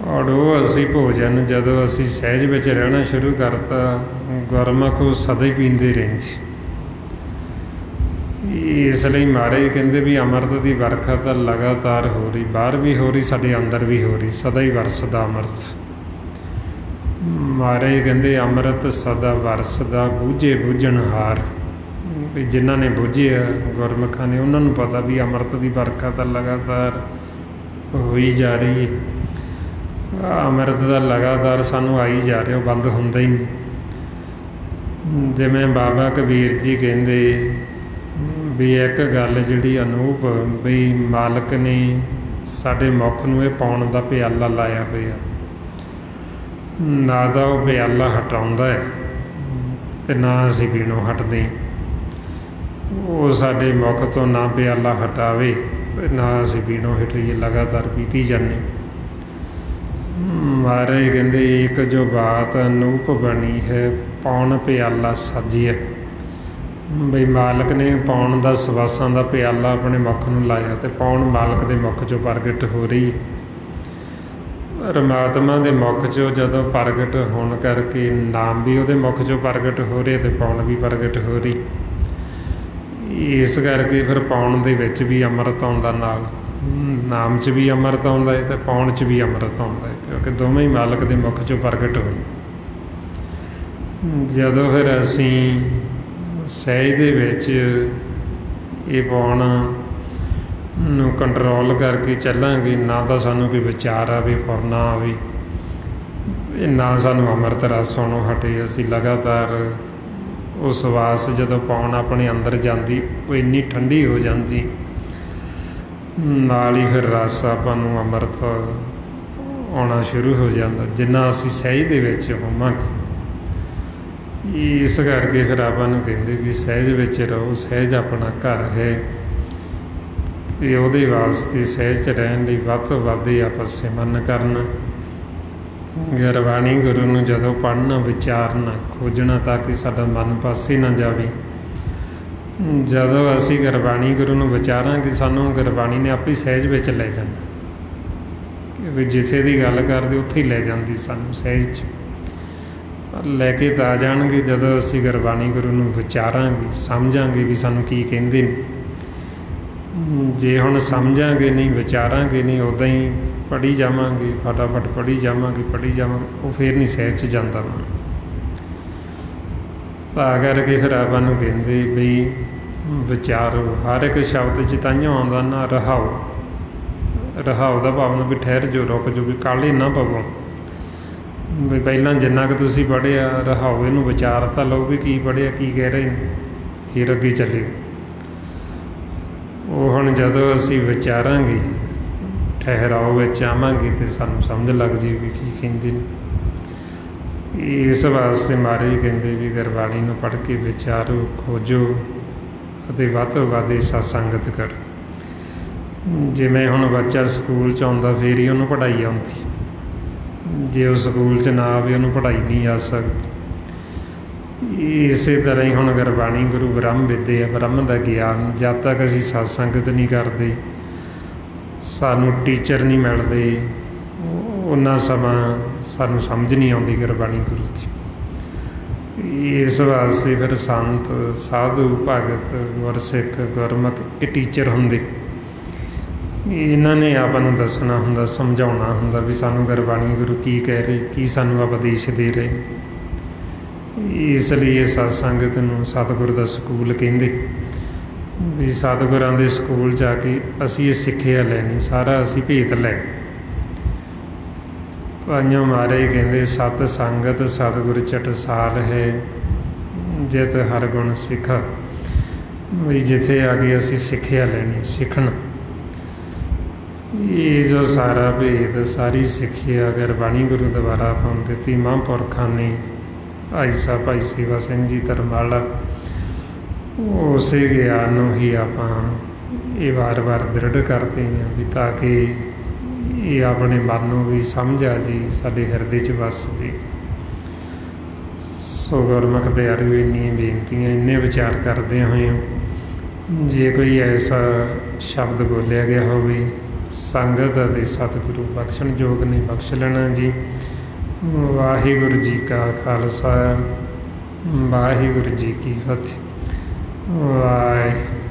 ਔਰ ਉਹ ਅਸੀਂ ਭੋਜਨ ਜਦੋਂ ਅਸੀਂ ਸਹਿਜ ਵਿੱਚ ਰਹਿਣਾ ਸ਼ੁਰੂ ਕਰਤਾ, ਗੁਰਮੁਖ ਉਹ ਸਦਾ ਹੀ ਪੀਂਦੇ ਰਹਿੰਦੇ। ਇਸ ਲਈ ਮਹਾਰਾਜ ਕਹਿੰਦੇ ਵੀ ਅੰਮ੍ਰਿਤ ਦੀ ਵਰਖਾ ਤਾਂ ਲਗਾਤਾਰ ਹੋ ਰਹੀ, ਬਾਹਰ ਵੀ ਹੋ ਰਹੀ, ਸਾਡੇ ਅੰਦਰ ਵੀ ਹੋ ਰਹੀ, ਸਦਾ ਹੀ ਵਰਸਦਾ ਅੰਮ੍ਰਿਤ। ਮਹਾਰਾਜ ਕਹਿੰਦੇ ਅੰਮ੍ਰਿਤ ਸਦਾ ਵਰਸਦਾ, ਬੂਝੇ ਬੁੱਝਣਹਾਰ। ਵੀ ਜਿਨ੍ਹਾਂ ਨੇ ਬੁੱਝਿਆ ਗੁਰਮੁਖਾਂ ਨੇ, ਉਹਨਾਂ ਨੂੰ ਪਤਾ ਵੀ ਅੰਮ੍ਰਿਤ ਦੀ ਵਰਖਾ ਤਾਂ ਲਗਾਤਾਰ ਹੋਈ ਜਾ ਰਹੀ ਹੈ। ਅੰਮ੍ਰਿਤ ਦਾ ਲਗਾਤਾਰ ਸਾਨੂੰ ਆਈ ਜਾ ਰਿਹਾ, ਉਹ ਬੰਦ ਹੁੰਦਾ ਹੀ ਨਹੀਂ। ਜਿਵੇਂ ਬਾਬਾ ਕਬੀਰ ਜੀ ਕਹਿੰਦੇ ਵੀ ਇੱਕ ਗੱਲ ਜਿਹੜੀ ਅਨੂਪ, ਵੀ ਮਾਲਕ ਨੇ ਸਾਡੇ ਮੁੱਖ ਨੂੰ ਇਹ ਪਾਉਣ ਦਾ ਪਿਆਲਾ ਲਾਇਆ ਹੋਇਆ, ਨਾ ਤਾਂ ਉਹ ਪਿਆਲਾ ਹਟਾਉਂਦਾ ਹੈ ਅਤੇ ਨਾ ਅਸੀਂ ਪੀਣੋਂ ਹਟਦੇ। ਉਹ ਸਾਡੇ ਮੁੱਖ ਤੋਂ ਨਾ ਪਿਆਲਾ ਹਟਾਵੇ ਅਤੇ ਨਾ ਅਸੀਂ ਪੀਣੋਂ ਹਟੀਏ, ਲਗਾਤਾਰ ਪੀਤੀ ਜਾਂਦੇ। ਮਹਾਰਾਜ ਕਹਿੰਦੇ ਇੱਕ ਜੋ ਬਾਤ ਅਨੂਪ ਬਣੀ ਹੈ, ਪੌਣ ਪਿਆਲਾ ਸਾਜੀਆ। ਬਈ ਮਾਲਕ ਨੇ ਪਾਉਣ ਦਾ ਸਵਾਸਾਂ ਦਾ ਪਿਆਲਾ ਆਪਣੇ ਮੁੱਖ ਨੂੰ ਲਾਇਆ, ਅਤੇ ਪਾਉਣ ਮਾਲਕ ਦੇ ਮੁੱਖ 'ਚੋਂ ਪ੍ਰਗਟ ਹੋ ਰਹੀ। ਪਰਮਾਤਮਾ ਦੇ ਮੁੱਖ 'ਚੋਂ ਜਦੋਂ ਪ੍ਰਗਟ ਹੋਣ ਕਰਕੇ ਨਾਮ ਵੀ ਉਹਦੇ ਮੁੱਖ 'ਚੋਂ ਪ੍ਰਗਟ ਹੋ ਰਹੇ, ਅਤੇ ਪਾਉਣ ਵੀ ਪ੍ਰਗਟ ਹੋ ਰਹੀ। ਇਸ ਕਰਕੇ ਫਿਰ ਪਾਉਣ ਦੇ ਵਿੱਚ ਵੀ ਅੰਮ੍ਰਿਤ ਆਉਂਦਾ, ਨਾਲ ਨਾਮ 'ਚ ਵੀ ਅੰਮ੍ਰਿਤ ਆਉਂਦਾ ਹੈ ਅਤੇ ਪਾਉਣ 'ਚ ਵੀ ਅੰਮ੍ਰਿਤ ਆਉਂਦਾ ਹੈ, ਕਿਉਂਕਿ ਦੋਵੇਂ ਹੀ ਮਾਲਕ ਦੇ ਮੁੱਖ 'ਚੋਂ ਪ੍ਰਗਟ ਹੋਏ। ਜਦੋਂ ਫਿਰ ਅਸੀਂ ਸਹਿਜ ਦੇ ਵਿੱਚ ਇਹ ਪਾਉਣਾ ਨੂੰ ਕੰਟਰੋਲ ਕਰਕੇ ਚੱਲਾਂਗੇ, ਨਾ ਤਾਂ ਸਾਨੂੰ ਕੋਈ ਵਿਚਾਰ ਆਵੇ, ਫੁਰਨਾ ਆਵੇ, ਨਾ ਸਾਨੂੰ ਅੰਮ੍ਰਿਤ ਰਸ ਹੋਣੋਂ ਹਟੇ। ਅਸੀਂ ਲਗਾਤਾਰ ਉਹ ਸਵਾਸ ਜਦੋਂ ਪਾਉਣ ਆਪਣੇ ਅੰਦਰ ਜਾਂਦੀ, ਉਹ ਇੰਨੀ ਠੰਡੀ ਹੋ ਜਾਂਦੀ, ਨਾਲ ਹੀ ਫਿਰ ਰਸ ਆਪਾਂ ਨੂੰ ਅੰਮ੍ਰਿਤ ਆਉਣਾ ਸ਼ੁਰੂ ਹੋ ਜਾਂਦਾ, ਜਿੰਨਾ ਅਸੀਂ ਸਹਿਜ ਦੇ ਵਿੱਚ ਹੋਵਾਂਗੇ। ਇਸ ਕਰਕੇ ਫਿਰ ਆਪਾਂ ਨੂੰ ਕਹਿੰਦੇ ਵੀ ਸਹਿਜ ਵਿੱਚ ਰਹੋ, ਸਹਿਜ ਆਪਣਾ ਘਰ ਹੈ। ਇਹ ਉਹਦੇ ਵਾਸਤੇ ਸਹਿਜ 'ਚ ਰਹਿਣ ਲਈ ਵੱਧ ਤੋਂ ਵੱਧ ਆਪਾਂ ਸਿਮਰਨ ਕਰਨਾ, ਗੁਰਬਾਣੀ ਗੁਰੂ ਨੂੰ ਜਦੋਂ ਪੜ੍ਹਨਾ, ਵਿਚਾਰਨਾ, ਖੋਜਣਾ, ਤਾਂ ਕਿ ਸਾਡਾ ਮਨ ਪਾਸੇ ਨਾ ਜਾਵੇ। ਜਦੋਂ ਅਸੀਂ ਗੁਰਬਾਣੀ ਗੁਰੂ ਨੂੰ ਵਿਚਾਰਾਂਗੇ, ਸਾਨੂੰ ਗੁਰਬਾਣੀ ਨੇ ਆਪੇ ਸਹਿਜ ਵਿੱਚ ਲੈ ਜਾਣਾ, ਕਿਉਂਕਿ ਜਿੱਥੇ ਦੀ ਗੱਲ ਕਰਦੇ ਉੱਥੇ ਹੀ ਲੈ ਜਾਂਦੀ ਸਾਨੂੰ ਸਹਿਜ 'ਚ। ਲੈ ਕੇ ਤਾਂ ਆ ਜਾਣਗੇ ਜਦੋਂ ਅਸੀਂ ਗੁਰਬਾਣੀ ਗੁਰੂ ਨੂੰ ਵਿਚਾਰਾਂਗੇ, ਸਮਝਾਂਗੇ ਵੀ ਸਾਨੂੰ ਕੀ ਕਹਿੰਦੇ ਨੇ। ਜੇ ਹੁਣ ਸਮਝਾਂਗੇ ਨਹੀਂ, ਵਿਚਾਰਾਂਗੇ ਨਹੀਂ, ਉੱਦਾਂ ਹੀ ਪੜ੍ਹੀ ਜਾਵਾਂਗੇ, ਫਟਾਫਟ ਪੜ੍ਹੀ ਜਾਵਾਂਗੇ, ਉਹ ਫਿਰ ਨਹੀਂ ਸਹਿਜ 'ਚ ਜਾਂਦਾ ਮਨ। ਤਾਂ ਕਰਕੇ ਫਿਰ ਆਪਾਂ ਨੂੰ ਕਹਿੰਦੇ ਬਈ ਵਿਚਾਰੋ। ਹਰ ਇੱਕ ਸ਼ਬਦ 'ਚ ਤਾਂਹੀਓ ਆਉਂਦਾ ਨਾ ਰਹਾਓ। ਰਹਾਓ ਦਾ ਭਾਵਨਾ ਵੀ ਠਹਿਰ ਜੋ, ਰੁਕ ਜੋ, ਵੀ ਕਾਹਲੀ ਨਾ ਪਵੋ। ਵੀ ਪਹਿਲਾਂ ਜਿੰਨਾ ਕੁ ਤੁਸੀਂ ਪੜ੍ਹਿਆ, ਰਹਾਓ, ਇਹਨੂੰ ਵਿਚਾਰ ਤਾਂ ਲਓ ਵੀ ਕੀ ਪੜ੍ਹਿਆ, ਕੀ ਕਹਿ ਰਹੇ ਨੇ, ਫਿਰ ਅੱਗੇ ਚੱਲਿਓ। ਉਹ ਹੁਣ ਜਦੋਂ ਅਸੀਂ ਵਿਚਾਰਾਂਗੇ, ਠਹਿਰਾਓ ਵਿੱਚ ਆਵਾਂਗੇ, ਅਤੇ ਸਾਨੂੰ ਸਮਝ ਲੱਗ ਜੇ ਵੀ ਕੀ ਕਹਿੰਦੇ ਨੇ। ਇਸ ਵਾਸਤੇ ਮਹਾਰਾਜ ਕਹਿੰਦੇ ਵੀ ਗੁਰਬਾਣੀ ਨੂੰ ਪੜ੍ਹ ਕੇ ਵਿਚਾਰੋ, ਖੋਜੋ, ਅਤੇ ਵੱਧ ਤੋਂ ਵੱਧ ਸਤਸੰਗਤ ਕਰੋ। ਜਿਵੇਂ ਹੁਣ ਬੱਚਾ ਸਕੂਲ 'ਚ ਆਉਂਦਾ, ਫਿਰ ਹੀ ਉਹਨੂੰ ਪੜ੍ਹਾਈ ਆਉਂਦੀ। ਜੇ ਉਹ ਸਕੂਲ 'ਚ ਨਾ ਆਵੇ, ਉਹਨੂੰ ਪੜ੍ਹਾਈ ਨਹੀਂ ਆ ਸਕਦੀ। ਇਸੇ ਤਰ੍ਹਾਂ ਹੀ ਹੁਣ ਗੁਰਬਾਣੀ ਗੁਰੂ ਬ੍ਰਹਮ ਵਿਦਿਆ, ਬ੍ਰਹਮ ਦਾ ਗਿਆਨ, ਜਦ ਤੱਕ ਅਸੀਂ ਸਤਸੰਗਤ ਨਹੀਂ ਕਰਦੇ, ਸਾਨੂੰ ਟੀਚਰ ਨਹੀਂ ਮਿਲਦੇ, ਉਹਨਾਂ ਸਮਾਂ ਸਾਨੂੰ ਸਮਝ ਨਹੀਂ ਆਉਂਦੀ ਗੁਰਬਾਣੀ ਗੁਰੂ ਦੀ। ਇਸ ਵਾਸਤੇ ਫਿਰ ਸੰਤ, ਸਾਧੂ, ਭਗਤ, ਗੁਰਸਿੱਖ, ਗੁਰਮਤਿ, ਇਹ ਟੀਚਰ ਹੁੰਦੇ। ਇਹਨਾਂ ਨੇ ਆਪਾਂ ਨੂੰ ਦੱਸਣਾ ਹੁੰਦਾ, ਸਮਝਾਉਣਾ ਹੁੰਦਾ ਵੀ ਸਾਨੂੰ ਗੁਰਬਾਣੀ ਗੁਰੂ ਕੀ ਕਹਿ ਰਹੇ, ਕੀ ਸਾਨੂੰ ਉਪਦੇਸ਼ ਦੇ ਰਹੇ। ਇਸ ਲਈ ਇਹ ਸਤਸੰਗਤ ਨੂੰ ਸਤਿਗੁਰ ਦਾ ਸਕੂਲ ਕਹਿੰਦੇ ਵੀ ਸਤਿਗੁਰਾਂ ਦੇ ਸਕੂਲ ਜਾ ਕੇ ਅਸੀਂ ਇਹ ਸਿੱਖਿਆ ਲੈਣੀ, ਸਾਰਾ ਅਸੀਂ ਭੇਤ ਲੈਣਾ। ਭਾਈਓ ਮਹਾਰਾਜ ਕਹਿੰਦੇ ਸਤ ਸੰਗਤ ਸਤਿਗੁਰ ਚਟਸਾਲ ਹੈ, ਜਿਤ ਹਰ ਗੁਣ ਸਿੱਖਾ। ਵੀ ਜਿੱਥੇ ਆ ਕੇ ਅਸੀਂ ਸਿੱਖਿਆ ਲੈਣੀ, ਸਿੱਖਣਾ। ਇਹ ਜੋ ਸਾਰਾ ਭੇਦ, ਸਾਰੀ ਸਿੱਖਿਆ ਗੁਰਬਾਣੀ ਗੁਰੂ ਦੁਆਰਾ ਆਪਾਂ ਨੂੰ ਦਿੱਤੀ ਮਹਾਂਪੁਰਖਾਂ ਨੇ। ਭਾਈ ਸਾਹਿਬ ਭਾਈ ਸੇਵਾ ਸਿੰਘ ਜੀ ਧਰਮਾਲਾ, ਉਸੇ ਗਿਆਨ ਨੂੰ ਹੀ ਆਪਾਂ ਇਹ ਵਾਰ-ਵਾਰ ਦ੍ਰਿੜ ਕਰਦੇ ਹਾਂ ਵੀ ਤਾਂ ਕਿ ਇਹ ਆਪਣੇ ਮਨ ਨੂੰ ਵੀ ਸਮਝ ਆ ਜੀ, ਸਾਡੇ ਹਿਰਦੇ 'ਚ ਵਸ ਜੀ। ਸੋ ਗੁਰਮੁਖ ਪਿਆਰਿਓ, ਇੰਨੀਆਂ ਬੇਨਤੀਆਂ, ਇੰਨੇ ਵਿਚਾਰ ਕਰਦੇ ਹੋਏ, ਜੇ ਕੋਈ ਐਸਾ ਸ਼ਬਦ ਬੋਲਿਆ ਗਿਆ ਹੋਵੇ ਸੰਗਤ ਅਤੇ ਸਤਿਗੁਰੂ ਬਖਸ਼ਣ ਯੋਗ ਨੇ, ਬਖਸ਼ ਲੈਣਾ ਜੀ। ਵਾਹਿਗੁਰੂ ਜੀ ਕਾ ਖਾਲਸਾ, ਵਾਹਿਗੁਰੂ ਜੀ ਕੀ ਫਤਿਹ। ਵਾਹਿਗੁਰੂ।